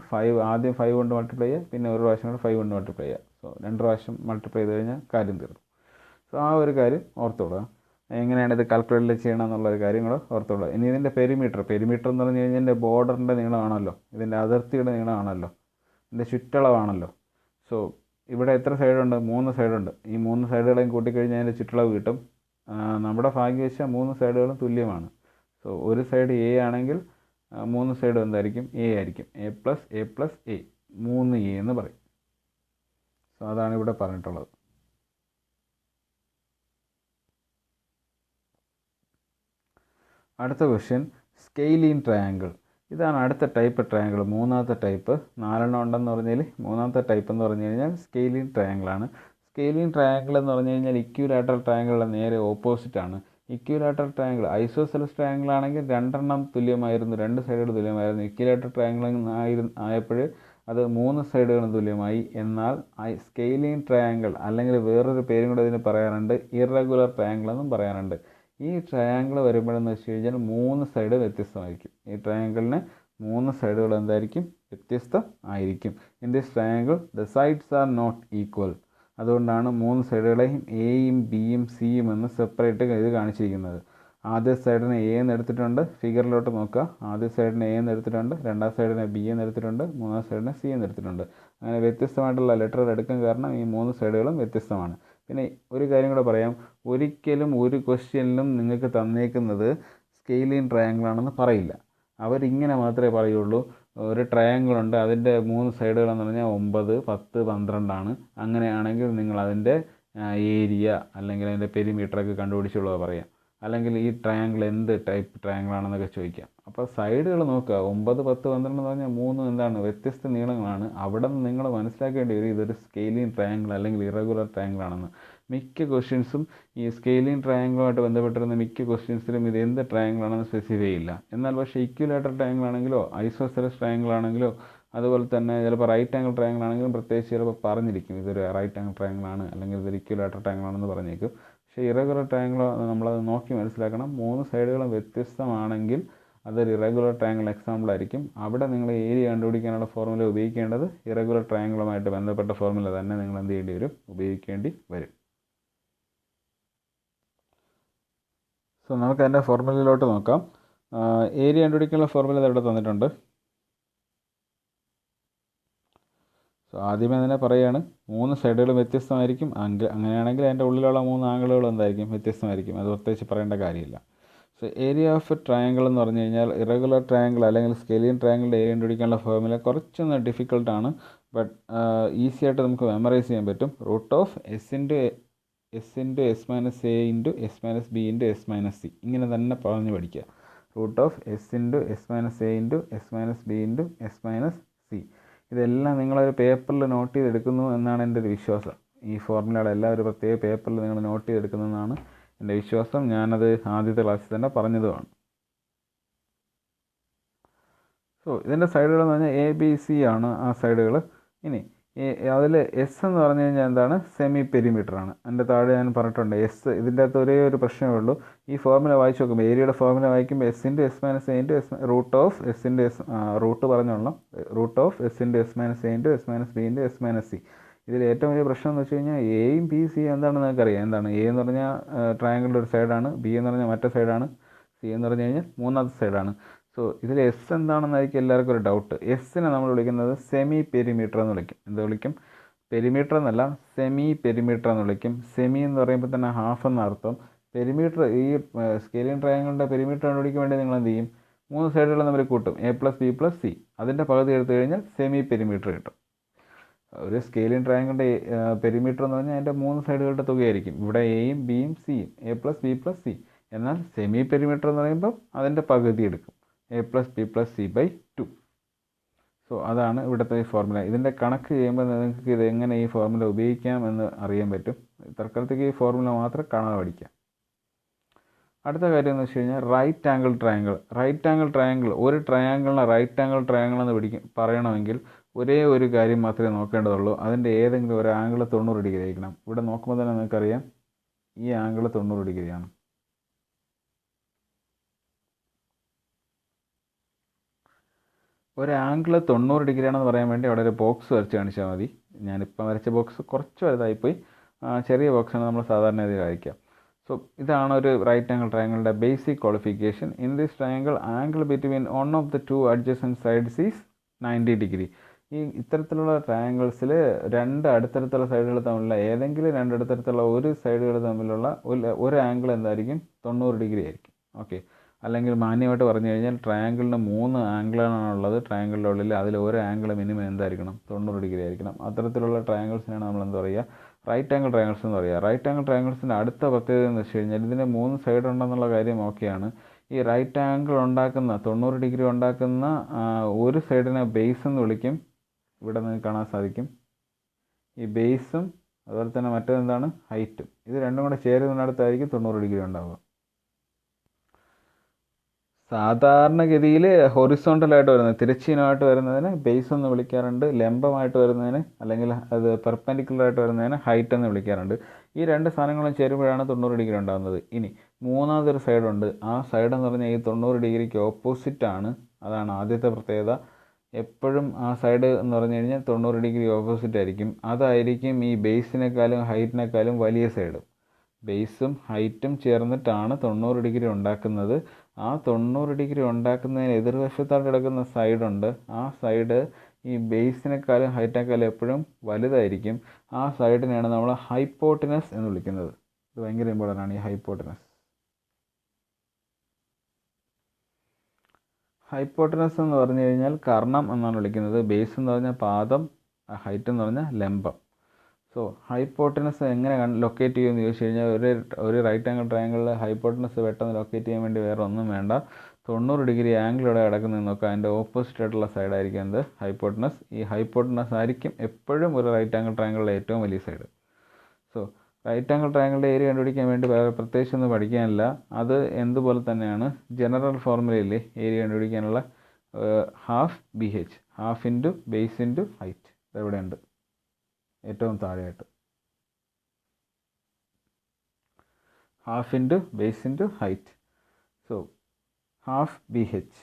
ആദ്യം 5 കൊണ്ട് മൾട്ടിപ്ലൈ ചെയ്യുക, പിന്നെ ഒരു പ്രാവശ്യം കൂടെ 5 കൊണ്ട് മൾട്ടിപ്ലൈ ചെയ്യുക. സോ 2 പ്രാവശ്യം മൾട്ടിപ്ലൈ ചെയ്ത് കഴിഞ്ഞാൽ കാര്യം തീർന്നു. സോ സോ ആ ഒരു കാര്യം ഓർത്തോളുക. എങ്ങനെയാണ് ഇത് കാൽക്കുലേറ്റ് ചെയ്യണം എന്നുള്ളൊരു കാര്യം കൂടെ ഓർത്തോളുക. ഇനി ഇതിൻ്റെ പെരിമീറ്റർ എന്ന് പറഞ്ഞു കഴിഞ്ഞാൽ ഇതിൻ്റെ ബോർഡറിൻ്റെ നീളമാണല്ലോ, ഇതിൻ്റെ അതിർത്തിയുടെ നീളമാണല്ലോ, ഇതിൻ്റെ ചുറ്റളവാണല്ലോ. സോ ഇവിടെ എത്ര സൈഡുണ്ട്? 3 സൈഡുണ്ട്. ഈ 3 സൈഡുകളെയും കൂട്ടിക്കഴിഞ്ഞാൽ അതിൻ്റെ ചുറ്റളവ് കിട്ടും. നമ്മുടെ ഭാഗ്യവശാൽ 3 സൈഡുകളും തുല്യമാണ്. സോ ഒരു സൈഡ് എ ആണെങ്കിൽ 3 സൈഡും എന്തായിരിക്കും? എ ആയിരിക്കും. A plus A plus A, 3A എന്ന് പറയും. സോ അതാണ് ഇവിടെ പറഞ്ഞിട്ടുള്ളത്. അടുത്ത ക്വസ്റ്റ്യൻ, സ്കെയിലീൻ ട്രയാങ്കിൾ. ഇതാണ് അടുത്ത ടൈപ്പ് ട്രയാങ്കിൾ, മൂന്നാമത്തെ ടൈപ്പ്. 4 ഉണ്ടെന്ന് പറഞ്ഞാൽ മൂന്നാമത്തെ ടൈപ്പ് എന്ന് പറഞ്ഞു കഴിഞ്ഞാൽ സ്കെയിലീൻ ട്രയാങ്കിളാണ്. സ്കെയിലീൻ ട്രയാങ്കിൾ എന്ന് പറഞ്ഞു കഴിഞ്ഞാൽ ഇക്വിലാറ്ററൽ ട്രയാങ്കിളിൻ്റെ നേരെ ഓപ്പോസിറ്റാണ്. ഇക്വിലാറ്ററൽ ട്രയാങ്കിൾ ഐസോസെലസ് ട്രയാങ്കിൾ ആണെങ്കിൽ 2 തുല്യമായിരുന്നു, 2 സൈഡുകൾ തുല്യമായിരുന്നു. ഇക്വിലാറ്ററൽ ട്രയാങ്കിൾ ആയപ്പോൾ അത് 3 സൈഡുകളും തുല്യമായി. എന്നാൽ സ്കെയിലീൻ ട്രയാങ്കിൾ അല്ലെങ്കിൽ വേറൊരു പേരും കൂടെ ഇതിന് പറയാറുണ്ട്, ഇറഗുലർ ട്രയാങ്കിൾ എന്നും പറയാറുണ്ട്. ഈ ട്രയാങ്കിൾ വരുമ്പോഴെന്ന് വെച്ച് കഴിഞ്ഞാൽ 3 സൈഡ് വ്യത്യസ്തമായിരിക്കും. ഈ ട്രയാങ്കിളിന് 3 സൈഡുകൾ എന്തായിരിക്കും? വ്യത്യസ്തം ആയിരിക്കും. In this triangle the sides are not equal. അതുകൊണ്ടാണ് 3 സൈഡുകളെയും എയും ബിയും സിയും എന്ന് സെപ്പറേറ്റ് ഇത് കാണിച്ചിരിക്കുന്നത്. ആദ്യ സൈഡിന് എ എന്ന് എടുത്തിട്ടുണ്ട്, ഫിഗറിലോട്ട് നോക്കുക. ആദ്യ സൈഡിന് എ എന്ന് എടുത്തിട്ടുണ്ട്, രണ്ടാം സൈഡിന് ബി എന്ന് എടുത്തിട്ടുണ്ട്, മൂന്നാം സൈഡിന് സി എന്ന് എടുത്തിട്ടുണ്ട്. അങ്ങനെ വ്യത്യസ്തമായിട്ടുള്ള ലെറ്റർ എടുക്കാൻ കാരണം ഈ 3 സൈഡുകളും വ്യത്യസ്തമാണ്. പിന്നെ ഒരു കാര്യം കൂടെ പറയാം, ഒരിക്കലും ഒരു ക്വസ്റ്റ്യനിലും നിങ്ങൾക്ക് തന്നേക്കുന്നത് സ്കെയിലീൻ ട്രയാങ്കിൾ ആണെന്ന് പറയില്ല. അവരിങ്ങനെ മാത്രമേ പറയുള്ളൂ, ഒരു ട്രയാങ്കിൾ ഉണ്ട്, അതിൻ്റെ 3 സൈഡുകളെന്ന് പറഞ്ഞാൽ 9, 10, 12 അങ്ങനെയാണെങ്കിൽ നിങ്ങൾ അതിൻ്റെ ഏരിയ അല്ലെങ്കിൽ അതിൻ്റെ പെരിമീറ്ററൊക്കെ കണ്ടുപിടിച്ചുള്ളത് പറയാം. അല്ലെങ്കിൽ ഈ ട്രയാങ്കിൾ എന്ത് ടൈപ്പ് ട്രയാങ്കിൾ ആണെന്നൊക്കെ ചോദിക്കാം. അപ്പോൾ സൈഡുകൾ നോക്കുക, 9, 10, 12 എന്ന് പറഞ്ഞാൽ 3 എന്താണ്? വ്യത്യസ്ത നീളങ്ങളാണ്. അവിടെ നിന്ന് നിങ്ങൾ മനസ്സിലാക്കേണ്ടി വരും ഇതൊരു സ്കെയിലീൻ ട്രയാങ്കിൾ അല്ലെങ്കിൽ ഇറഗുലർ ട്രയാങ്കിൾ ആണെന്ന്. മിക്ക ക്വസ്റ്റ്യൻസും ഈ സ്കെയിലീൻ ട്രയാങ്കിളുമായിട്ട് ബന്ധപ്പെട്ടിരുന്ന മിക്ക ക്വസ്റ്റ്യൻസിലും ഇത് എന്ത് ട്രയാങ്കിൾ ആണെന്ന് സ്പെസിഫൈ ചെയ്യില്ല. എന്നാൽ പക്ഷേ ഇക്വിലാറ്ററൽ ട്രയാങ്കിൾ ആണെങ്കിലോ ഐസോസെലസ് ട്രയാങ്കിൾ ആണെങ്കിലോ അതുപോലെ തന്നെ ചിലപ്പോൾ റൈറ്റ് ആംഗിൾ ട്രയാങ്കിൾ ആണെങ്കിലും പ്രത്യേകിച്ച് ചിലപ്പോൾ പറഞ്ഞിരിക്കും ഇതൊരു റൈറ്റ് ആംഗിൾ ട്രയാങ്കിൾ ആണ് അല്ലെങ്കിൽ ഇതൊരു ഇക്വിലാറ്ററൽ ട്രയാങ്കിൾ ആണെന്ന് പറഞ്ഞേക്കും. പക്ഷേ ഇറഗുലർ ട്രയാങ്കിൾ നമ്മളത് നോക്കി മനസ്സിലാക്കണം. 3 സൈഡുകളും വ്യത്യസ്തമാണെങ്കിൽ അതൊരു ഇറഗുലർ ട്രയാങ്കിൾ എക്സാമ്പിൾ ആയിരിക്കും. അവിടെ നിങ്ങൾ ഏരിയ കണ്ടുപിടിക്കാനുള്ള ഫോർമുല ഉപയോഗിക്കേണ്ടത് ഇറഗുലർ ട്രയാങ്കിളുമായിട്ട് ബന്ധപ്പെട്ട ഫോർമുല തന്നെ നിങ്ങൾ എന്ത് ചെയ്യേണ്ടി വരും? ഉപയോഗിക്കേണ്ടി വരും. സോ നമുക്ക് അതിൻ്റെ ഫോർമുലയിലോട്ട് നോക്കാം. ഏരിയ കണ്ടുപിടിക്കാനുള്ള ഫോർമുല ഇവിടെ തന്നിട്ടുണ്ട്. സോ ആദ്യമേ തന്നെ പറയുകയാണ് 3 സൈഡുകളും വ്യത്യസ്തമായിരിക്കും. അങ്ങനെയാണെങ്കിൽ അതിൻ്റെ ഉള്ളിലുള്ള 3 ആംഗിളുകളും എന്തായിരിക്കും? വ്യത്യസ്തമായിരിക്കും. അത് പ്രത്യേകിച്ച് പറയേണ്ട കാര്യമില്ല. So area of A triangle എന്ന് പറഞ്ഞു കഴിഞ്ഞാൽ ഇറഗുലർ ട്രയാങ്കിൾ അല്ലെങ്കിൽ സ്കെയിലീൻ ട്രയാങ്കിളിൻ്റെ ഏരിയ കണ്ടുപിടിക്കാനുള്ള ഫോർമുല കുറച്ചൊന്ന് ഡിഫിക്കൽട്ടാണ്. ബട്ട് ഈസി ആയിട്ട് നമുക്ക് മെമ്മറൈസ് ചെയ്യാൻ പറ്റും. Root of s into s minus a into s minus b into s minus c, ഇങ്ങനെ തന്നെ പറഞ്ഞ് പഠിക്കുക. Root of s into s minus a into s minus b into s minus c. ഇതെല്ലാം നിങ്ങളൊരു പേപ്പറിൽ not ചെയ്തെടുക്കുന്നു എന്നാണ് എൻ്റെ ഒരു വിശ്വാസം. ഈ ഫോർമുലകളെല്ലാം ഒരു പ്രത്യേക പേപ്പറിൽ നിങ്ങൾ നോട്ട് ചെയ്തെടുക്കുന്നതെന്നാണ് എൻ്റെ വിശ്വാസം. ഞാനത് ആദ്യത്തെ ക്ലാസ്സിൽ തന്നെ പറഞ്ഞതുമാണ്. സോ ഇതിൻ്റെ സൈഡുകൾ എന്ന് പറഞ്ഞാൽ എ ബി സി ആണ് ആ സൈഡുകൾ. ഇനി അതിൽ എസ് എന്ന് പറഞ്ഞു കഴിഞ്ഞാൽ എന്താണ്? സെമി പെരിമീറ്റർ ആണ്. എൻ്റെ താഴെ ഞാൻ പറഞ്ഞിട്ടുണ്ട് എസ്. ഇതിൻ്റെ അകത്ത് ഒരേ ഒരു പ്രശ്നമേ ഉള്ളൂ, ഈ ഫോർമുല വായിച്ച് നോക്കുമ്പോൾ ഏരിയയുടെ ഫോർമുല വായിക്കുമ്പോൾ s into s minus a into s root of s into s root പറഞ്ഞോളാം. Root of s into s minus a into s minus b into s minus c. ഇതിൽ ഏറ്റവും വലിയ പ്രശ്നം എന്ന് വെച്ച് കഴിഞ്ഞാൽ എയും ബി സി എന്താണെന്ന് നിങ്ങൾക്കറിയാം. എന്താണ്? എ എന്ന് പറഞ്ഞാൽ ട്രയാങ്കിളിൻ്റെ ഒരു സൈഡാണ്, ബി എന്ന് പറഞ്ഞാൽ മറ്റേ സൈഡാണ്, സി എന്ന് പറഞ്ഞു കഴിഞ്ഞാൽ മൂന്നാമത്തെ സൈഡാണ്. സോ ഇതിൽ എസ് എന്താണെന്നായിരിക്കും എല്ലാവർക്കും ഒരു ഡൗട്ട്. എസ്സിനെ നമ്മൾ വിളിക്കുന്നത് സെമി പെരിമീറ്റർ എന്ന് വിളിക്കും. എന്ത് വിളിക്കും? പെരിമീറ്റർ എന്നല്ല, സെമി പെരിമീറ്റർ എന്ന് വിളിക്കും. സെമി എന്ന് പറയുമ്പോൾ തന്നെ ഹാഫ് എന്ന അർത്ഥം. പെരിമീറ്റർ ഈ സ്കെയിലീൻ ട്രയാങ്കിളിൻ്റെ പെരിമീറ്റർ കണ്ടുപിടിക്കാൻ വേണ്ടി നിങ്ങൾ എന്ത് ചെയ്യും? 3 സൈഡുകളും തമ്മിൽ കൂട്ടും, A plus b plus C. അതിൻ്റെ പകുതി എടുത്തു കഴിഞ്ഞാൽ സെമി പെരിമീറ്റർ കിട്ടും. ഒരു സ്കെയിലീൻ ട്രയാങ്കിളിൻ്റെ പെരിമീറ്റർ എന്ന് പറഞ്ഞാൽ അതിൻ്റെ 3 സൈഡുകളുടെ തുകയായിരിക്കും. ഇവിടെ എയും ബിയും സിയും, a plus b plus c. എന്നാൽ സെമി പെരിമീറ്റർ എന്ന് പറയുമ്പോൾ അതിൻ്റെ പകുതി എടുക്കും, a plus b plus c by 2. So അതാണ് ഇവിടുത്തെ ഈ ഫോർമുല. ഇതിൻ്റെ കണക്ക് ചെയ്യുമ്പോൾ നിങ്ങൾക്ക് ഇത് എങ്ങനെ ഈ ഫോർമുല ഉപയോഗിക്കാം എന്ന് അറിയാൻ പറ്റും. തൽക്കാലത്തേക്ക് ഈ ഫോർമുല മാത്രം കാണാതെ പഠിക്കാം. അടുത്ത കാര്യം എന്ന് വെച്ച് കഴിഞ്ഞാൽ right angle triangle. Right angle triangle, ഒരു ട്രയാങ്കിളിനെ റൈറ്റ് ആംഗിൾ ട്രയാങ്കിൾ എന്ന് പറയണമെങ്കിൽ ഒരേ ഒരു കാര്യം മാത്രമേ നോക്കേണ്ടതുള്ളൂ. അതിൻ്റെ ഏതെങ്കിലും ഒരു ആംഗിൾ 90 ഡിഗ്രി ആയിരിക്കണം. ഇവിടെ നോക്കുമ്പോൾ തന്നെ നിങ്ങൾക്കറിയാം ഈ ആംഗിൾ 90 ഡിഗ്രിയാണ്. ഒരു ആംഗിൾ 90 ഡിഗ്രി ആണെന്ന് പറയാൻ വേണ്ടി അവിടെ ഒരു ബോക്സ് വരച്ച് കാണിച്ചാൽ മതി. ഞാനിപ്പം വരച്ച ബോക്സ് കുറച്ച് വലുതായിപ്പോയി. ചെറിയ ബോക്സാണ് നമ്മൾ സാധാരണ ഇതിൽ വരയ്ക്കുക. സോ ഇതാണ് ഒരു റൈറ്റ് ആംഗിൾ ട്രയാങ്കിളിൻ്റെ basic qualification. In this triangle angle between one of the two adjacent sides is 90 degree. ഈ ഇത്തരത്തിലുള്ള ട്രയാങ്കിൾസിൽ രണ്ട് അടുത്തടുത്തുള്ള സൈഡുകൾ തമ്മിലുള്ള ഏതെങ്കിലും രണ്ട് അടുത്തടുത്തുള്ള ഒരു സൈഡുകൾ തമ്മിലുള്ള ഒരു ആംഗിൾ എന്തായിരിക്കും? 90 ഡിഗ്രി ആയിരിക്കും. ഓക്കെ, അല്ലെങ്കിൽ മാന്യമായിട്ട് പറഞ്ഞു കഴിഞ്ഞാൽ ട്രയാങ്കിളിന് 3 ആംഗിളാണുള്ളത് ട്രയാങ്കിളിൻ്റെ ഉള്ളിൽ. അതിൽ ഒരു ആംഗിൾ മിനിമം എന്തായിരിക്കണം? 90 ഡിഗ്രി ആയിരിക്കണം. അത്തരത്തിലുള്ള ട്രയാങ്കിൾസിനാണ് നമ്മൾ എന്താ പറയുക? റൈറ്റ് ആംഗിൾ ട്രയാങ്കിൾസ് എന്ന് പറയുക. റൈറ്റ് ആംഗിൾ ട്രയാങ്കിൾസിൻ്റെ അടുത്ത പ്രത്യേകത എന്ന് വെച്ച് കഴിഞ്ഞാൽ ഇതിന് 3 സൈഡ് ഉണ്ടെന്നുള്ള കാര്യം ഓക്കെയാണ്. ഈ റൈറ്റ് ആംഗിൾ ഉണ്ടാക്കുന്ന 90 ഡിഗ്രി ഉണ്ടാക്കുന്ന ഒരു സൈഡിനെ ബേസ് എന്ന് വിളിക്കും. ഇവിടെ നിങ്ങൾക്ക് കാണാൻ സാധിക്കും ഈ ബേസും അതുപോലെ തന്നെ മറ്റേതെന്താണ്? ഹൈറ്റും. ഇത് രണ്ടും കൂടെ ചേരുന്നതിനടുത്തായിരിക്കും 90 ഡിഗ്രി ഉണ്ടാവുക. സാധാരണഗതിയിൽ ഹൊറിസോണ്ടലായിട്ട് വരുന്നത്, തിരശ്ചീനമായിട്ട് വരുന്നതിന് ബേസ് എന്ന് വിളിക്കാറുണ്ട്. ലംബമായിട്ട് വരുന്നതിന് അല്ലെങ്കിൽ അത് പെർപെൻഡിക്കുലറായിട്ട് വരുന്നതിന് ഹൈറ്റ് എന്ന് വിളിക്കാറുണ്ട്. ഈ രണ്ട് സാധനങ്ങളും ചേരുമ്പോഴാണ് 90 ഡിഗ്രി ഉണ്ടാകുന്നത്. ഇനി മൂന്നാമതൊരു സൈഡുണ്ട്. ആ സൈഡ് എന്ന് പറഞ്ഞാൽ ഈ 90 ഡിഗ്രിക്ക് ഓപ്പോസിറ്റാണ്. അതാണ് ആദ്യത്തെ പ്രത്യേകത. എപ്പോഴും ആ സൈഡ് എന്ന് പറഞ്ഞു കഴിഞ്ഞാൽ 90 ഡിഗ്രി ഓപ്പോസിറ്റ് ആയിരിക്കും. അതായിരിക്കും ഈ ബേസിനേക്കാളും ഹൈറ്റിനേക്കാളും വലിയ സൈഡ്. ബേസും ഹൈറ്റും ചേർന്നിട്ടാണ് 90 ഡിഗ്രി ഉണ്ടാക്കുന്നത്. ആ 90 ഡിഗ്രി ഉണ്ടാക്കുന്നതിന് എതിർവശത്തായിട്ട് കിടക്കുന്ന സൈഡുണ്ട്. ആ സൈഡ് ഈ ബേസിനേക്കാളും ഹൈറ്റിനേക്കാളും എപ്പോഴും വലുതായിരിക്കും. ആ സൈഡിനെയാണ് നമ്മൾ ഹൈപ്പോട്ടിനസ് എന്ന് വിളിക്കുന്നത്. ഇത് ഭയങ്കര ഇമ്പോർട്ടൻ്റ് ആണ്, ഈ ഹൈപ്പോട്ടിനസ്. ഹൈപ്പോട്ടിനസ് എന്ന് പറഞ്ഞു കഴിഞ്ഞാൽ കർണം എന്നാണ് വിളിക്കുന്നത്. ബേസ് എന്ന് പറഞ്ഞാൽ പാദം, ഹൈറ്റ് എന്ന് പറഞ്ഞാൽ ലംബം. സോ ഹൈപ്പോട്ടിനസ് എങ്ങനെ ലൊക്കേറ്റ് ചെയ്യുമെന്ന് ചോദിച്ചു കഴിഞ്ഞാൽ ഒരു റൈറ്റ് ആംഗിൾ ട്രയാങ്കിളിൽ ഹൈപ്പോട്ടിനസ് പെട്ടെന്ന് ലൊക്കേറ്റ് ചെയ്യാൻ വേണ്ടി വേറെ ഒന്നും വേണ്ട. 90 ഡിഗ്രി ആംഗിളിലൂടെ കിടക്കുന്നത് നോക്കുക. അതിൻ്റെ ഓപ്പോസിറ്റ് ആയിട്ടുള്ള സൈഡായിരിക്കും എന്ത്? ഹൈപ്പോട്ടിനസ്. ഈ ഹൈപ്പോട്ടിനസ് ആയിരിക്കും എപ്പോഴും ഒരു റൈറ്റ് ആംഗിൾ ട്രയാങ്കിളിലെ ഏറ്റവും വലിയ സൈഡ്. സോ റൈറ്റ് ആംഗിൾ ട്രയാങ്കിളിൻ്റെ ഏരിയ കണ്ടുപിടിക്കാൻ വേണ്ടി പ്രത്യേകിച്ച് ഒന്നും പഠിക്കാനില്ല. അത് എന്തുപോലെ തന്നെയാണ് ജനറൽ ഫോർമുലയിൽ ഏരിയ കണ്ടുപിടിക്കാനുള്ള half BH, half into base into height. ഇതെവിടെ ഉണ്ട്? ഏറ്റവും താഴെയായിട്ട് half into base into height. So half BH,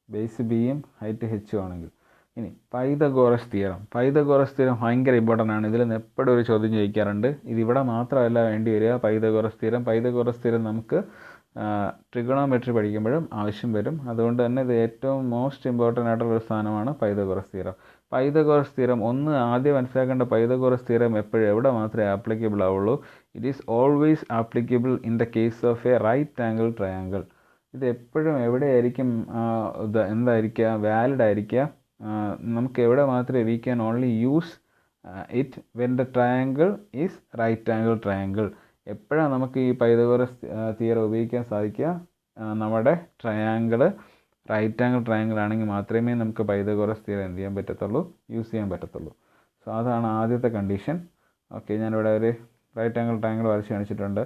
base ബിയും ഹൈറ്റ് H ആണെങ്കിൽ. ഇനി പൈതഗോറസ് തിയറം. പൈതഗോറസ് തിയറം ഭയങ്കര ഇമ്പോർട്ടൻ്റ് ആണ്. ഇതിൽ നിന്ന് എപ്പോഴും ഒരു ചോദ്യം ചോദിക്കാറുണ്ട്. ഇതിവിടെ മാത്രമല്ല വേണ്ടി വരിക. പൈതഗോറസ് തിയറം നമുക്ക് ട്രിഗണോമെട്രി പഠിക്കുമ്പോഴും ആവശ്യം വരും. അതുകൊണ്ട് തന്നെ ഇത് ഏറ്റവും മോസ്റ്റ് ഇമ്പോർട്ടൻ്റ് ആയിട്ടുള്ളൊരു സാധനമാണ് പൈതഗോറസ് തിയറം. പൈതഗോറസ് തിയറം ആദ്യം മനസ്സിലാക്കേണ്ട, പൈതഗോറസ് തിയറം എപ്പോഴും എവിടെ മാത്രമേ ആപ്ലിക്കബിൾ ആവുള്ളൂ? It is always applicable in the case of a right angle triangle. ഇത് എപ്പോഴും എവിടെയായിരിക്കും എന്തായിരിക്കുക? വാലിഡ് ആയിരിക്കുക. നമുക്ക് എവിടെ മാത്രമേ we can only use it when the triangle is right angle triangle. എപ്പോഴാണ് നമുക്ക് ഈ പൈതഗോറസ് തിയറം ഉപയോഗിക്കാൻ സാധിക്കുക? നമ്മുടെ ട്രയാങ്കിൾ റൈറ്റ് ആംഗിൾ ട്രയാങ്കിൾ ആണെങ്കിൽ മാത്രമേ നമുക്ക് പൈതഗോറസ് തിയറം എന്ത് ചെയ്യാൻ പറ്റത്തുള്ളൂ? യൂസ് ചെയ്യാൻ പറ്റത്തുള്ളൂ. സോ അതാണ് ആദ്യത്തെ കണ്ടീഷൻ. ഓക്കെ, ഞാനിവിടെ ഒരു റൈറ്റ് ആംഗിൾ ട്രയാങ്കിൾ വരച്ച് കാണിച്ചിട്ടുണ്ട്.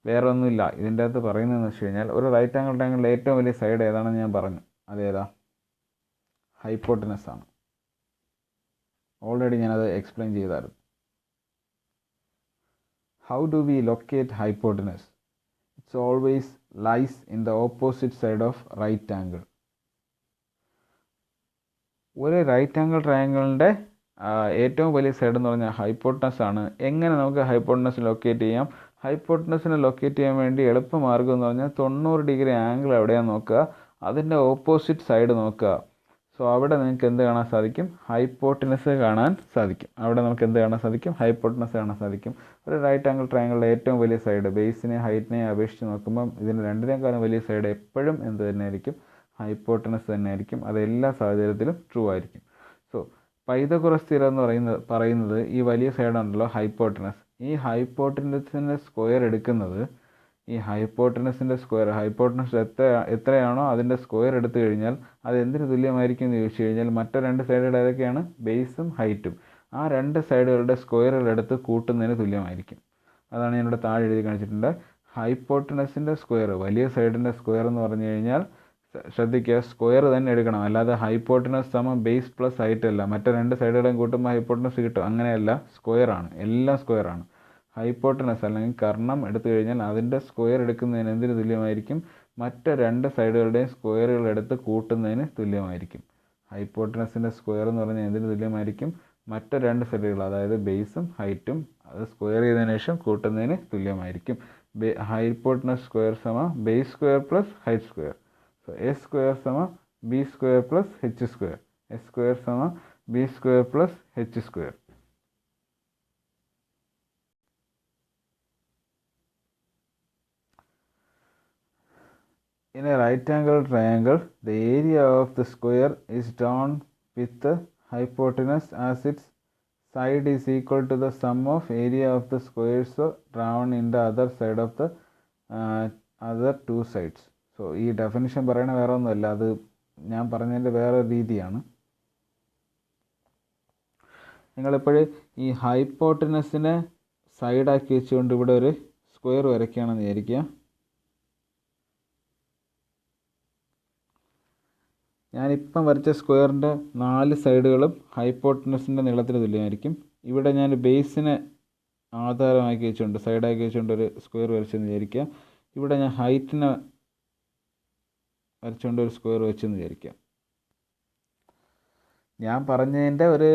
വേറെ ഒന്നുമില്ല ഇതിൻ്റെ അകത്ത് പറയുന്നതെന്ന് വെച്ച് കഴിഞ്ഞാൽ, ഒരു റൈറ്റ് ആംഗിൾ ട്രയാങ്കിളിലെ ഏറ്റവും വലിയ സൈഡ് ഏതാണെന്ന് ഞാൻ പറഞ്ഞു. അതേതാ? ഹൈപ്പോട്ടിനസ് ആണ്. ഓൾറെഡി ഞാനത് എക്സ്പ്ലെയിൻ ചെയ്തായിരുന്നു. How do we locate hypotenuse? It's always lies in the opposite side of right angle. ഒരു റൈറ്റ് ആംഗിൾ ട്രയാങ്കിളിൻ്റെ ഏറ്റവും വലിയ സൈഡ് എന്ന് പറഞ്ഞാൽ ഹൈപ്പോട്ടനസ് ആണ്. എങ്ങനെ നമുക്ക് ഹൈപ്പോട്ടനസ് ലൊക്കേറ്റ് ചെയ്യാം? ഹൈപ്പോട്ടനസിനെ ലൊക്കേറ്റ് ചെയ്യാൻ വേണ്ടി എളുപ്പമാർഗ്ഗം എന്ന് പറഞ്ഞാൽ 90 ഡിഗ്രി ആംഗിൾ എവിടെയാണെന്ന് നോക്കുക, അതിൻ്റെ ഓപ്പോസിറ്റ് സൈഡ് നോക്കുക. സോ അവിടെ നിങ്ങൾക്ക് എന്ത് കാണാൻ സാധിക്കും? ഹൈപ്പോട്ടനസ് കാണാൻ സാധിക്കും. അവിടെ നമുക്ക് എന്ത് കാണാൻ സാധിക്കും? ഹൈപ്പോട്ടനസ് കാണാൻ സാധിക്കും. ഒരു റൈറ്റ് ആംഗിൾ ട്രയാങ്കിളിലെ ഏറ്റവും വലിയ സൈഡ് ബേസിനെ ഹൈറ്റിനെ അപേക്ഷിച്ച് നോക്കുമ്പം ഇതിന് രണ്ടിനേക്കാളും വലിയ സൈഡ് എപ്പോഴും എന്ത് തന്നെയായിരിക്കും? ഹൈപ്പോട്ടനസ് തന്നെയായിരിക്കും. അത് എല്ലാ സാഹചര്യത്തിലും ട്രൂ ആയിരിക്കും. സോ പൈതഗോറസ് തിയറം എന്ന് പറയുന്നത് ഈ വലിയ സൈഡുണ്ടല്ലോ ഹൈപ്പോട്ടനസ്. ഈ ഹൈപ്പോട്ടനസിൻ്റെ സ്ക്വയർ എടുക്കുന്നത്, ഈ ഹൈപ്പോട്ടനസിൻ്റെ സ്ക്വയർ, ഹൈപ്പോട്ടനസ് എത്രയാണോ അതിൻ്റെ സ്ക്വയർ എടുത്തു കഴിഞ്ഞാൽ അത് എന്തിന് തുല്യമായിരിക്കും എന്ന് ചോദിച്ചു കഴിഞ്ഞാൽ, മറ്റു രണ്ട് സൈഡുകൾ ഏതൊക്കെയാണ്? ബേസും ഹൈറ്റും. ആ രണ്ട് സൈഡുകളുടെ സ്ക്വയറുകൾ എടുത്ത് കൂട്ടുന്നതിന് തുല്യമായിരിക്കും. അതാണ് ഞാനിവിടെ താഴെ എഴുതി കാണിച്ചിട്ടുണ്ട്. ഹൈപ്പോട്ടനസിൻ്റെ സ്ക്വയർ, വലിയ സൈഡിൻ്റെ സ്ക്വയർ എന്ന് പറഞ്ഞു കഴിഞ്ഞാൽ ശ്രദ്ധിക്കുക, സ്ക്വയർ തന്നെ എടുക്കണം. അല്ലാതെ ഹൈപ്പോട്ടനസ് സമം ബേസ് പ്ലസ് ഹൈറ്റ് അല്ല. മറ്റേ രണ്ട് സൈഡുകളെയും കൂട്ടുമ്പോൾ ഹൈപ്പോട്ടനസ് കിട്ടും, അങ്ങനെയല്ല. സ്ക്വയറാണ്, എല്ലാം സ്ക്വയറാണ്. ഹൈപ്പോട്ടനസ് അല്ലെങ്കിൽ കർണം എടുത്തു കഴിഞ്ഞാൽ അതിൻ്റെ സ്ക്വയർ എടുക്കുന്നതിന് എന്തിന് തുല്യമായിരിക്കും? മറ്റ് രണ്ട് സൈഡുകളുടെയും സ്ക്വയറുകൾ എടുത്ത് കൂട്ടുന്നതിന് തുല്യമായിരിക്കും. ഹൈപ്പോട്ടനസിൻ്റെ സ്ക്വയർ എന്ന് പറഞ്ഞാൽ എന്തിന് തുല്യമായിരിക്കും? മറ്റ് രണ്ട് സൈഡുകൾ അതായത് ബേസും ഹൈറ്റും അത് സ്ക്വയർ ചെയ്തതിനു ശേഷം കൂട്ടുന്നതിന് തുല്യമായിരിക്കും. ഹൈപ്പോട്ടനസ് സ്ക്വയർ സമം base square plus height square. So s square സമം b square plus h square. S square സമം b square plus h square. In a right angle triangle, the area of the square is drawn with the hypotenuse as its side is equal to the sum of area of the squares drawn in the other side of the other two sides. So ഈ definition പറയണ വേറെ ഒന്നുമല്ല, അത് ഞാൻ പറഞ്ഞതിൻ്റെ വേറെ രീതിയാണ്. നിങ്ങളിപ്പോൾ ഈ ഹൈപ്പോട്ടനസിനെ സൈഡാക്കി വെച്ചുകൊണ്ട് ഇവിടെ ഒരു സ്ക്വയർ വരയ്ക്കുകയാണെന്ന് വിചാരിക്കുക. ഞാനിപ്പം വരച്ച സ്ക്വയറിൻ്റെ 4 സൈഡുകളും ഹൈപ്പോട്ടനസിൻ്റെ നീളത്തിന് തുല്യമായിരിക്കും. ഇവിടെ ഞാൻ ബേസിനെ ആധാരമാക്കി വെച്ചുകൊണ്ട് സൈഡാക്കി വെച്ചുകൊണ്ട് ഒരു സ്ക്വയർ വരച്ചെന്ന് വിചാരിക്കുക. ഇവിടെ ഞാൻ ഹൈറ്റിനെ വരച്ചുകൊണ്ട് ഒരു സ്ക്വയർ വെച്ചെന്ന് വിചാരിക്കുക. ഞാൻ പറഞ്ഞതിൻ്റെ ഒരു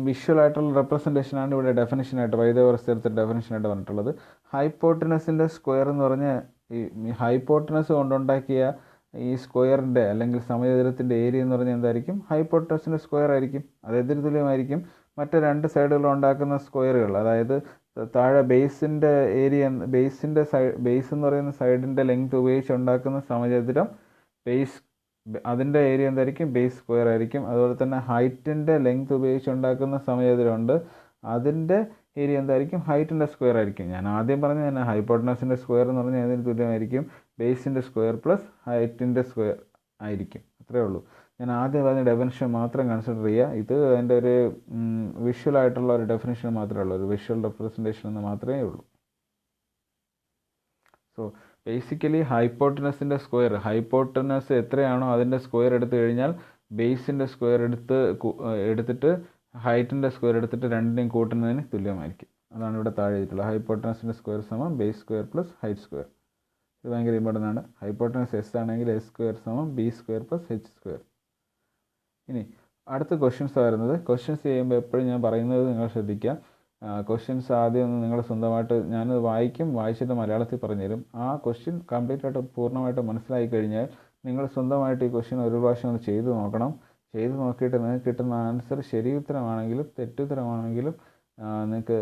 വിഷ്വലായിട്ടുള്ള റെപ്രസെൻറ്റേഷനാണ് ഇവിടെ ഡെഫിനിഷനായിട്ട് വൈദ്യവ്യവസ്ഥ ഡെഫിനിഷനായിട്ട് പറഞ്ഞിട്ടുള്ളത്. ഹൈപ്പോട്ടനസിൻ്റെ സ്ക്വയർ എന്ന് പറഞ്ഞാൽ ഈ ഹൈപ്പോട്ടനസ് കൊണ്ടുണ്ടാക്കിയ ഈ സ്ക്വയറിൻ്റെ അല്ലെങ്കിൽ സമചതുരത്തിൻ്റെ ഏരിയ എന്ന് പറഞ്ഞാൽ എന്തായിരിക്കും? ഹൈപ്പോട്ടനസിൻ്റെ സ്ക്വയർ ആയിരിക്കും. അത് എതിര് തുല്യമായിരിക്കും മറ്റ് രണ്ട് സൈഡുകൾ ഉണ്ടാക്കുന്ന സ്ക്വയറുകൾ. അതായത് താഴെ ബേസിൻ്റെ ഏരിയ, ബേസ് എന്ന് പറയുന്ന സൈഡിൻ്റെ ലെങ്ത് ഉപയോഗിച്ച് ഉണ്ടാക്കുന്ന സമചതുരം ബേസ്, അതിൻ്റെ ഏരിയ എന്തായിരിക്കും? ബേസ് സ്ക്വയർ ആയിരിക്കും. അതുപോലെ തന്നെ ഹൈറ്റിൻ്റെ ലെങ്ത് ഉപയോഗിച്ച് ഉണ്ടാക്കുന്ന സമചതുരമുണ്ട്, അതിൻ്റെ ഏരിയ എന്തായിരിക്കും? ഹൈറ്റിൻ്റെ സ്ക്വയർ ആയിരിക്കും. ഞാൻ ആദ്യം പറഞ്ഞ തന്നെ ഹൈപ്പോട്ടനസിൻ്റെ സ്ക്വയർ എന്ന് പറഞ്ഞാൽ അതിന് തുല്യമായിരിക്കും ബേസിൻ്റെ സ്ക്വയർ പ്ലസ് ഹൈറ്റിൻ്റെ സ്ക്വയർ ആയിരിക്കും. അത്രയേ ഉള്ളൂ. ഞാൻ ആദ്യം പറഞ്ഞ ഡെഫിനിഷൻ മാത്രം കൺസിഡർ ചെയ്യുക. ഇത് അതിൻ്റെ ഒരു വിഷ്വലായിട്ടുള്ള ഒരു ഡെഫിനിഷൻ മാത്രമേ ഉള്ളൂ, ഒരു വിഷ്വൽ റെപ്രസെൻറ്റേഷൻ എന്ന് മാത്രമേ ഉള്ളൂ. സോ ബേസിക്കലി ഹൈപ്പോട്ടനസിൻ്റെ സ്ക്വയർ, ഹൈപ്പോട്ടനസ് എത്രയാണോ അതിൻ്റെ സ്ക്വയർ എടുത്തു കഴിഞ്ഞാൽ ബേസിൻ്റെ സ്ക്വയർ എടുത്തിട്ട് ഹൈറ്റിൻ്റെ സ്ക്വയർ എടുത്തിട്ട് രണ്ടിനെയും കൂട്ടുന്നതിന് തുല്യമായിരിക്കും. അതാണ് ഇവിടെ താഴെ എഴുതിയിട്ടുള്ളത്. ഹൈപ്പോട്ടനസിൻ്റെ സ്ക്വയർ സമം base square plus height square. ഇത് ഭയങ്കര ഇമ്പോർട്ടൻ്റ് ആണ്. ഹൈപ്പോട്ടനസ് എസ് ആണെങ്കിൽ എസ് സ്ക്വയർ സമം b square plus h square. ഇനി അടുത്ത ക്വസ്റ്റ്യൻസ് വരുന്നത്, ക്വസ്റ്റ്യൻസ് ചെയ്യുമ്പോൾ എപ്പോഴും ഞാൻ പറയുന്നത് നിങ്ങൾ ശ്രദ്ധിക്കുക. ക്വസ്റ്റ്യൻസ് ആദ്യം ഒന്ന് നിങ്ങൾ സ്വന്തമായിട്ട് ഞാനത് വായിച്ചിട്ട് മലയാളത്തിൽ പറഞ്ഞുതരും. ആ ക്വസ്റ്റ്യൻ കംപ്ലീറ്റ് ആയിട്ട് പൂർണ്ണമായിട്ട് മനസ്സിലായി കഴിഞ്ഞാൽ നിങ്ങൾ സ്വന്തമായിട്ട് ഈ ക്വസ്റ്റ്യൻ ഒരു പ്രാവശ്യം ഒന്ന് ചെയ്ത് നോക്കണം. ചെയ്ത് നോക്കിയിട്ട് നിങ്ങൾക്ക് കിട്ടുന്ന ആൻസർ ശരി ഉത്തരമാണെങ്കിലും തെറ്റുത്തരമാണെങ്കിലും നിങ്ങൾക്ക്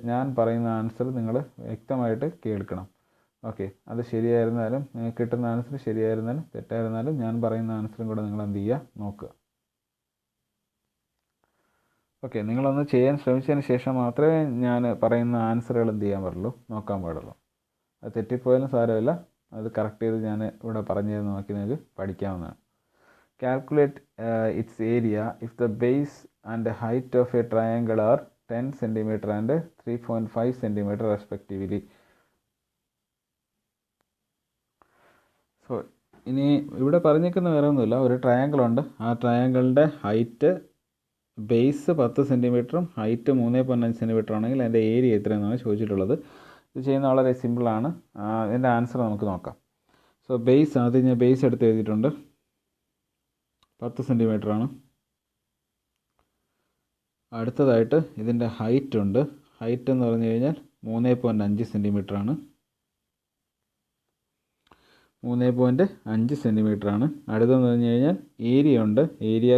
ഞാൻ പറയുന്ന ആൻസർ നിങ്ങൾ വ്യക്തമായിട്ട് കേൾക്കണം. ഓക്കെ, അത് ശരിയായിരുന്നാലും കിട്ടുന്ന ആൻസർ ശരിയായിരുന്നാലും തെറ്റായിരുന്നാലും ഞാൻ പറയുന്ന ആൻസറും കൂടെ നിങ്ങൾ എന്ത് ചെയ്യുക, നോക്കുക. ഓക്കെ, നിങ്ങളൊന്ന് ചെയ്യാൻ ശ്രമിച്ചതിന് ശേഷം മാത്രമേ ഞാൻ പറയുന്ന ആൻസറുകൾ എന്ത് ചെയ്യാൻ പാടുള്ളൂ, നോക്കാൻ പാടുള്ളൂ. അത് തെറ്റിപ്പോയാലും സാരമില്ല, അത് കറക്റ്റ് ചെയ്ത് ഞാൻ ഇവിടെ പറഞ്ഞു തരുന്ന നോക്കി നിങ്ങൾക്ക് പഠിക്കാവുന്നതാണ്. Calculate its area if the base and height of a triangle are 10 cm and 3.5 cm respectively. So ഇനി ഇവിടെ പറഞ്ഞേക്കുന്ന വേറെ ഒന്നുമില്ല. ഒരു ട്രയാങ്കിൾ ഉണ്ട്. ആ ട്രയാങ്കിളിൻ്റെ ഹൈറ്റ് ബേസ് 10 സെൻറ്റിമീറ്ററും ഹൈറ്റ് 3.5 സെൻറ്റിമീറ്റർ ആണെങ്കിൽ അതിൻ്റെ ഏരിയ എത്രയെന്നാണ് ചോദിച്ചിട്ടുള്ളത്. ഇത് ചെയ്യുന്ന വളരെ സിമ്പിളാണ്. ഇതിൻ്റെ ആൻസർ നമുക്ക് നോക്കാം. സോ ബേസ് ആദ്യം ഞാൻ ബേസ് എടുത്ത് എഴുതിയിട്ടുണ്ട്, 10 സെൻറ്റിമീറ്റർ ആണ്. അടുത്തതായിട്ട് ഇതിൻ്റെ ഹൈറ്റ് ഉണ്ട്. ഹൈറ്റ് എന്ന് പറഞ്ഞു കഴിഞ്ഞാൽ 3.5 സെൻറ്റിമീറ്റർ ആണ്. 3.5 സെൻറ്റിമീറ്റർ ആണ്. അടുത്തെന്ന് പറഞ്ഞു കഴിഞ്ഞാൽ ഏരിയ ഉണ്ട്. ഏരിയ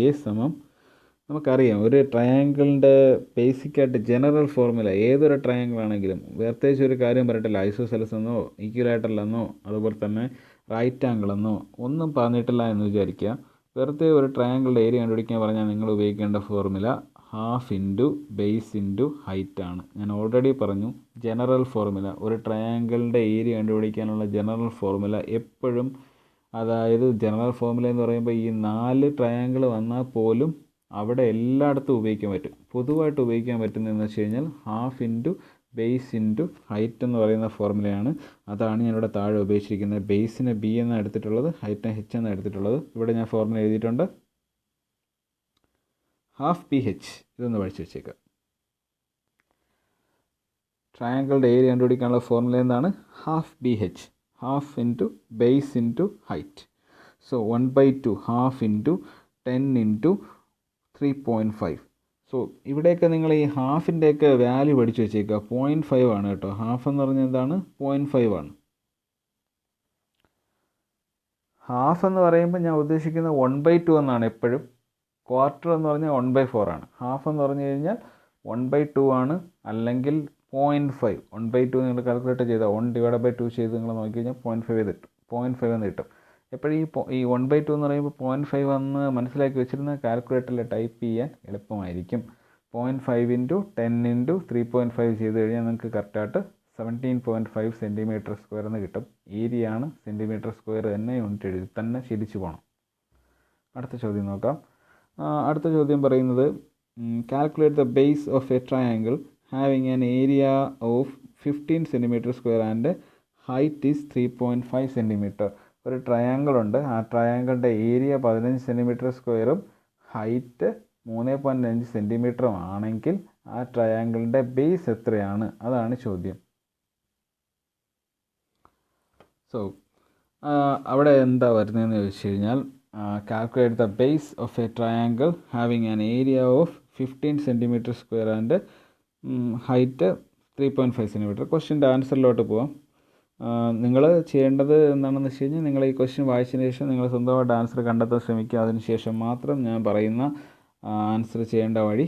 എ സമം, നമുക്കറിയാം ഒരു ട്രയാങ്കിളിൻ്റെ ബേസിക്കായിട്ട് ജനറൽ ഫോർമുല ഏതൊരു ട്രയാങ്കിൾ ആണെങ്കിലും പ്രത്യേകിച്ച് ഒരു കാര്യം പറയട്ടില്ല, ഐസോസെലസ് എന്നോ ഈക്വലാറ്ററൽ എന്നോ അതുപോലെ തന്നെ റൈറ്റ് ആംഗിൾ എന്നോ ഒന്നും പറഞ്ഞിട്ടില്ല എന്ന് വിചാരിക്കുക. വെറുതെ ഒരു ട്രയാങ്കിളിൻ്റെ ഏരിയ കണ്ടുപിടിക്കാൻ പറഞ്ഞാൽ നിങ്ങൾ ഉപയോഗിക്കേണ്ട formula half into base into height ആണ്. ഞാൻ ഓൾറെഡി പറഞ്ഞു, ജനറൽ ഫോർമുല ഒരു ട്രയാങ്കിളിൻ്റെ ഏരിയ കണ്ടുപിടിക്കാനുള്ള ജനറൽ ഫോർമുല എപ്പോഴും, അതായത് ജനറൽ ഫോർമുല എന്ന് പറയുമ്പോൾ ഈ 4 ട്രയാങ്കിൾ വന്നാൽ പോലും അവിടെ എല്ലായിടത്തും ഉപയോഗിക്കാൻ പറ്റും. പൊതുവായിട്ട് ഉപയോഗിക്കാൻ പറ്റുന്നതെന്ന് വെച്ച് കഴിഞ്ഞാൽ half into base into height എന്ന് പറയുന്ന ഫോർമുലയാണ്. അതാണ് ഞാനിവിടെ താഴെ ഉപയോഗിച്ചിരിക്കുന്നത്. ബേസിനെ ബി എന്നാണ് എടുത്തിട്ടുള്ളത്, ഹൈറ്റിനെ എച്ച് എന്നാണ് എടുത്തിട്ടുള്ളത്. ഇവിടെ ഞാൻ ഫോർമുല എഴുതിയിട്ടുണ്ട്, ഹാഫ് ബി എച്ച്. ഇതൊന്ന് പഠിച്ചു വെച്ചേക്കാം. ട്രയാങ്കിളുടെ ഏരിയ കണ്ടുപിടിക്കാനുള്ള ഫോർമുല എന്താണ്? Half B H, half into base into height. So 1/2 half into 10 into 3.5. So ഇവിടെയൊക്കെ നിങ്ങൾ ഈ ഹാഫിൻ്റെയൊക്കെ വാല്യൂ പഠിച്ചു വെച്ചേക്കുക. 0.5 ആണ് കേട്ടോ. ഹാഫ് എന്ന് പറഞ്ഞാൽ എന്താണ്? 0.5 ആണ്. ഹാഫ് എന്ന് പറയുമ്പോൾ ഞാൻ ഉദ്ദേശിക്കുന്നത് 1/2 എന്നാണ് എപ്പോഴും. ക്വാർട്ടർ എന്ന് പറഞ്ഞാൽ 1/4 ആണ്. ഹാഫ് എന്ന് പറഞ്ഞു കഴിഞ്ഞാൽ 1/2 ആണ്, അല്ലെങ്കിൽ 0.5. 1/2 നിങ്ങൾ കാൽക്കുലേറ്റ് ചെയ്താൽ 1/2 ചെയ്ത് നിങ്ങൾ നോക്കി കഴിഞ്ഞാൽ 0.5 എന്ന് കിട്ടും. എപ്പോഴും ഈ 1/2 എന്ന് പറയുമ്പോൾ 0.5 എന്ന് മനസ്സിലാക്കി വെച്ചിരുന്ന കാൽക്കുലേറ്ററിൽ ടൈപ്പ് ചെയ്യാൻ എളുപ്പമായിരിക്കും. 0.5 × 10 × 3.5 ചെയ്ത് കഴിഞ്ഞാൽ നിങ്ങൾക്ക് കറക്റ്റായിട്ട് 17.5 cm² എന്ന് കിട്ടും. ഏരിയ ആണ് cm² തന്നെ യൂണിറ്റ് എഴുതി തന്നെ ശരിച്ചു പോകണം. അടുത്ത ചോദ്യം നോക്കാം. അടുത്ത ചോദ്യം പറയുന്നത് calculate the base of A triangle having an area of 15 cm² and height is 3.5 cm. ഒരു ട്രയാങ്കിൾ ഉണ്ട്. ആ ട്രയാങ്കിളിൻ്റെ ഏരിയ 15 cm² ഹൈറ്റ് 3.5 cm ആണെങ്കിൽ ആ ട്രയാങ്കിളിൻ്റെ ബേസ് എത്രയാണ്? അതാണ് ചോദ്യം. സോ അവിടെ എന്താ വരുന്നതെന്ന് ചോദിച്ചു കഴിഞ്ഞാൽ calculate the base of A triangle having an area of 15 cm² and height 3.5 cm. ക്വസ്റ്റ്യൻ്റെ ആൻസറിലോട്ട് പോവാം. നിങ്ങൾ ചെയ്യേണ്ടത് എന്താണെന്ന് വെച്ച് കഴിഞ്ഞാൽ നിങ്ങൾ ഈ ക്വസ്റ്റ്യൻ വായിച്ചതിന് ശേഷം നിങ്ങൾ സ്വന്തമായിട്ട് ആൻസർ കണ്ടെത്താൻ ശ്രമിക്കുക. അതിനുശേഷം മാത്രം ഞാൻ പറയുന്ന ആൻസർ ചെയ്യേണ്ട വഴി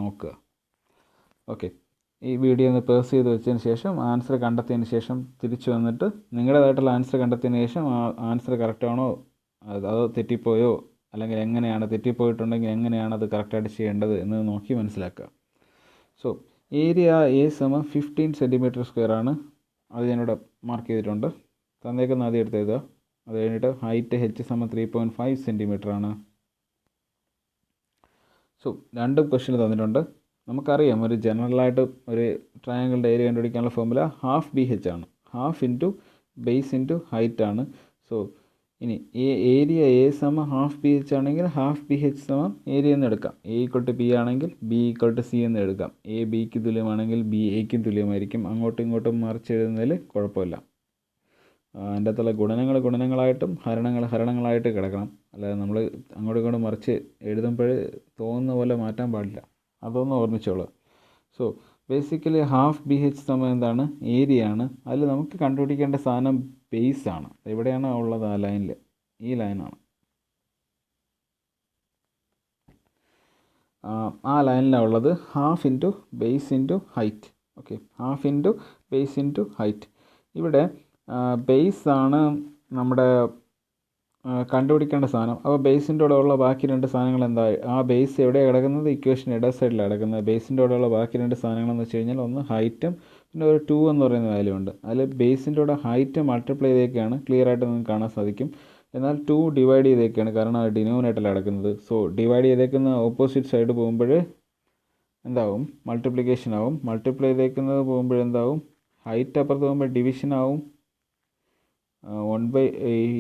നോക്കുക. ഓക്കെ, ഈ വീഡിയോ ഒന്ന് പേഴ്സ് ചെയ്ത് വെച്ചതിന് ശേഷം ആൻസർ കണ്ടെത്തിയതിന് ശേഷം തിരിച്ചു വന്നിട്ട് നിങ്ങളുടേതായിട്ടുള്ള ആൻസർ കണ്ടെത്തിയതിന് ശേഷം ആ ആൻസർ കറക്റ്റാണോ അതോ തെറ്റിപ്പോയോ, അല്ലെങ്കിൽ എങ്ങനെയാണ് തെറ്റിപ്പോയിട്ടുണ്ടെങ്കിൽ എങ്ങനെയാണ് അത് കറക്റ്റായിട്ട് ചെയ്യേണ്ടത് എന്ന് നോക്കി മനസ്സിലാക്കുക. സോ ഏരിയ A = 15 cm² ആണ്. അത് ഞാനിവിടെ മാർക്ക് ചെയ്തിട്ടുണ്ട്. തന്നേക്കുന്ന ആദ്യം എടുത്ത് എഴുതുക. അത് കഴിഞ്ഞിട്ട് ഹൈറ്റ് H = 3.5 cm ആണ്. സോ രണ്ടും ക്വസ്റ്റ്യൻ തന്നിട്ടുണ്ട്. നമുക്കറിയാം ഒരു ജനറലായിട്ട് ഒരു ട്രയാങ്കിളിൻ്റെ ഏരിയ കണ്ടുപിടിക്കാനുള്ള ഫോർമുല ½ BH ആണ്. ½ × ബേസ് × ഹൈറ്റ് ആണ്. സോ ഇനി ഏരിയ A = ½ BH ആണെങ്കിൽ ½ BH = ഏരിയ എന്ന് എടുക്കാം. A = B ആണെങ്കിൽ B = C എന്ന് എടുക്കാം. A Bക്ക് തുല്യമാണെങ്കിൽ B Aക്കും തുല്യമായിരിക്കും. അങ്ങോട്ടും ഇങ്ങോട്ടും മറിച്ച് എഴുതുന്നതിൽ കുഴപ്പമില്ല. അതിൻ്റെ അകത്തുള്ള ഗുണനങ്ങളായിട്ടും ഹരണങ്ങളായിട്ട് കിടക്കണം. അല്ലാതെ നമ്മൾ അങ്ങോട്ടും ഇങ്ങോട്ടും മറിച്ച് എഴുതുമ്പോൾ തോന്നുന്ന പോലെ മാറ്റാൻ പാടില്ല. അതൊന്ന് ഓർമ്മിച്ചോളൂ. സോ ബേസിക്കലി ½ BH എന്താണ്? ഏരിയ ആണ്. അതിൽ നമുക്ക് കണ്ടുപിടിക്കേണ്ട സാധനം ബേസ് ആണ്. എവിടെയാണ് ഉള്ളത്? ആ ലൈനിൽ, ഈ ലൈനാണ്. ആ ലൈനിലാണ് ഉള്ളത്. ½ × base × height. Okay, ½ × base × height. ഇവിടെ ബേസ് ആണ് നമ്മുടെ കണ്ടുപിടിക്കേണ്ട സാധനം. അപ്പോൾ ബേസിൻ്റെ കൂടെ ഉള്ള ബാക്കി രണ്ട് സാധനങ്ങൾ എന്താ? ആ ബേസ് എവിടെയാണ് കിടക്കുന്നത്? ഇക്വേഷൻ ഇട സൈഡിലാണ് കിടക്കുന്നത്. ബേസിൻ്റെ കൂടെയുള്ള ബാക്കി രണ്ട് സാധനങ്ങളെന്ന് വെച്ച് കഴിഞ്ഞാൽ ഒന്ന് ഹൈറ്റും പിന്നെ ഒരു 2 എന്ന് പറയുന്ന വാല്യൂ ഉണ്ട്. അതിൽ ബേസിൻ്റെ കൂടെ ഹൈറ്റ് മൾട്ടിപ്ലൈ ചെയ്തേക്കാണ്. ക്ലിയർ ആയിട്ട് നിങ്ങൾക്ക് കാണാൻ സാധിക്കും. എന്നാൽ 2 ഡിവൈഡ് ചെയ്തേക്കാണ്, കാരണം അത് ഡിനോമിനേറ്ററിലാണ് കിടക്കുന്നത്. സോ ഡിവൈഡ് ചെയ്തേക്കുന്ന ഓപ്പോസിറ്റ് സൈഡ് പോകുമ്പോൾ എന്താവും? മൾട്ടിപ്ലിക്കേഷൻ ആവും. മൾട്ടിപ്ലൈ ചെയ്തേക്കുന്നത് പോകുമ്പോഴെന്താവും? ഹൈറ്റ് അപ്പുറത്ത് പോകുമ്പോൾ ഡിവിഷൻ ആവും.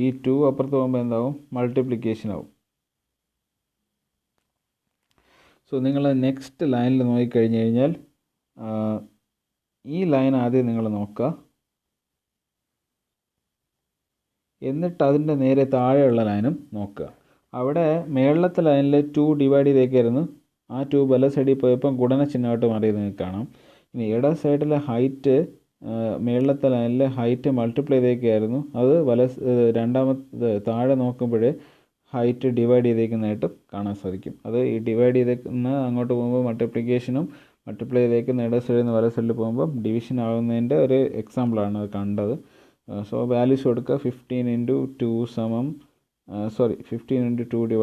ഈ 2 അപ്പുറത്ത് പോകുമ്പോൾ എന്താവും? മൾട്ടിപ്ലിക്കേഷൻ ആവും. സോ നിങ്ങൾ നെക്സ്റ്റ് ലൈനിൽ നോക്കിക്കഴിഞ്ഞ് കഴിഞ്ഞാൽ ഈ ലൈൻ ആദ്യം നിങ്ങൾ നോക്കുക. എന്നിട്ട് അതിൻ്റെ നേരെ താഴെയുള്ള ലൈനും നോക്കുക. അവിടെ മേളത്തെ ലൈനിൽ 2 ഡിവൈഡ് ചെയ്തേക്കായിരുന്നു. ആ 2 വല സൈഡിൽ പോയപ്പോൾ ഗുണന ചിഹ്നമായിട്ട് മാറിയത് നിങ്ങൾക്ക് കാണാം. ഇനി ഇട സൈഡിലെ ഹൈറ്റ്, മേളത്തെ ലൈനിൽ ഹൈറ്റ് മൾട്ടിപ്ലൈ ചെയ്തേക്കായിരുന്നു. അത് രണ്ടാമത്തെ താഴെ നോക്കുമ്പോൾ ഹൈറ്റ് ഡിവൈഡ് ചെയ്തേക്കുന്നതായിട്ട് കാണാൻ സാധിക്കും. അത് ഈ ഡിവൈഡ് ചെയ്തേക്കുന്ന അങ്ങോട്ട് പോകുമ്പോൾ മൾട്ടിപ്ലിക്കേഷനും, മൾട്ടിപ്ലൈ ചെയ്തേക്കുന്ന ഇട സൈഡിൽ നിന്ന് വല സൈഡിൽ പോകുമ്പോൾ ഡിവിഷൻ ആകുന്നതിൻ്റെ ഒരു എക്സാമ്പിളാണ് അത് കണ്ടത്. സോ വാല്യൂസ് കൊടുക്കുക. 15 × 2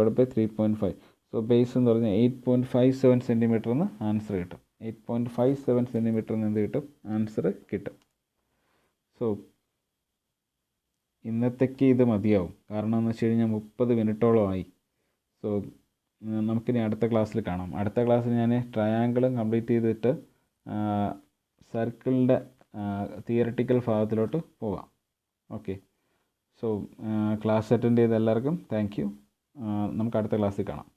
/ 3.5. സോ ബേസ് എന്ന് പറഞ്ഞാൽ 8.57 cm എന്ന് ആൻസർ കിട്ടും. 8.57 cm എന്ന് എന്ത് കിട്ടും? ആൻസർ കിട്ടും. സോ ഇന്നത്തേക്ക് ഇത് മതിയാവും. കാരണം എന്ന് വെച്ച് കഴിഞ്ഞാൽ 30 മിനിറ്റോളം ആയി. സോ നമുക്കിനി അടുത്ത ക്ലാസ്സിൽ കാണാം. അടുത്ത ക്ലാസ്സിൽ ഞാൻ ട്രയാങ്കിളും കംപ്ലീറ്റ് ചെയ്തിട്ട് സർക്കിളിൻ്റെ തിയററ്റിക്കൽ ഭാഗത്തിലോട്ട് പോകാം. ഓക്കെ, സോ ക്ലാസ് അറ്റൻഡ് ചെയ്ത എല്ലാവർക്കും താങ്ക് യു. നമുക്ക് അടുത്ത ക്ലാസ്സിൽ കാണാം.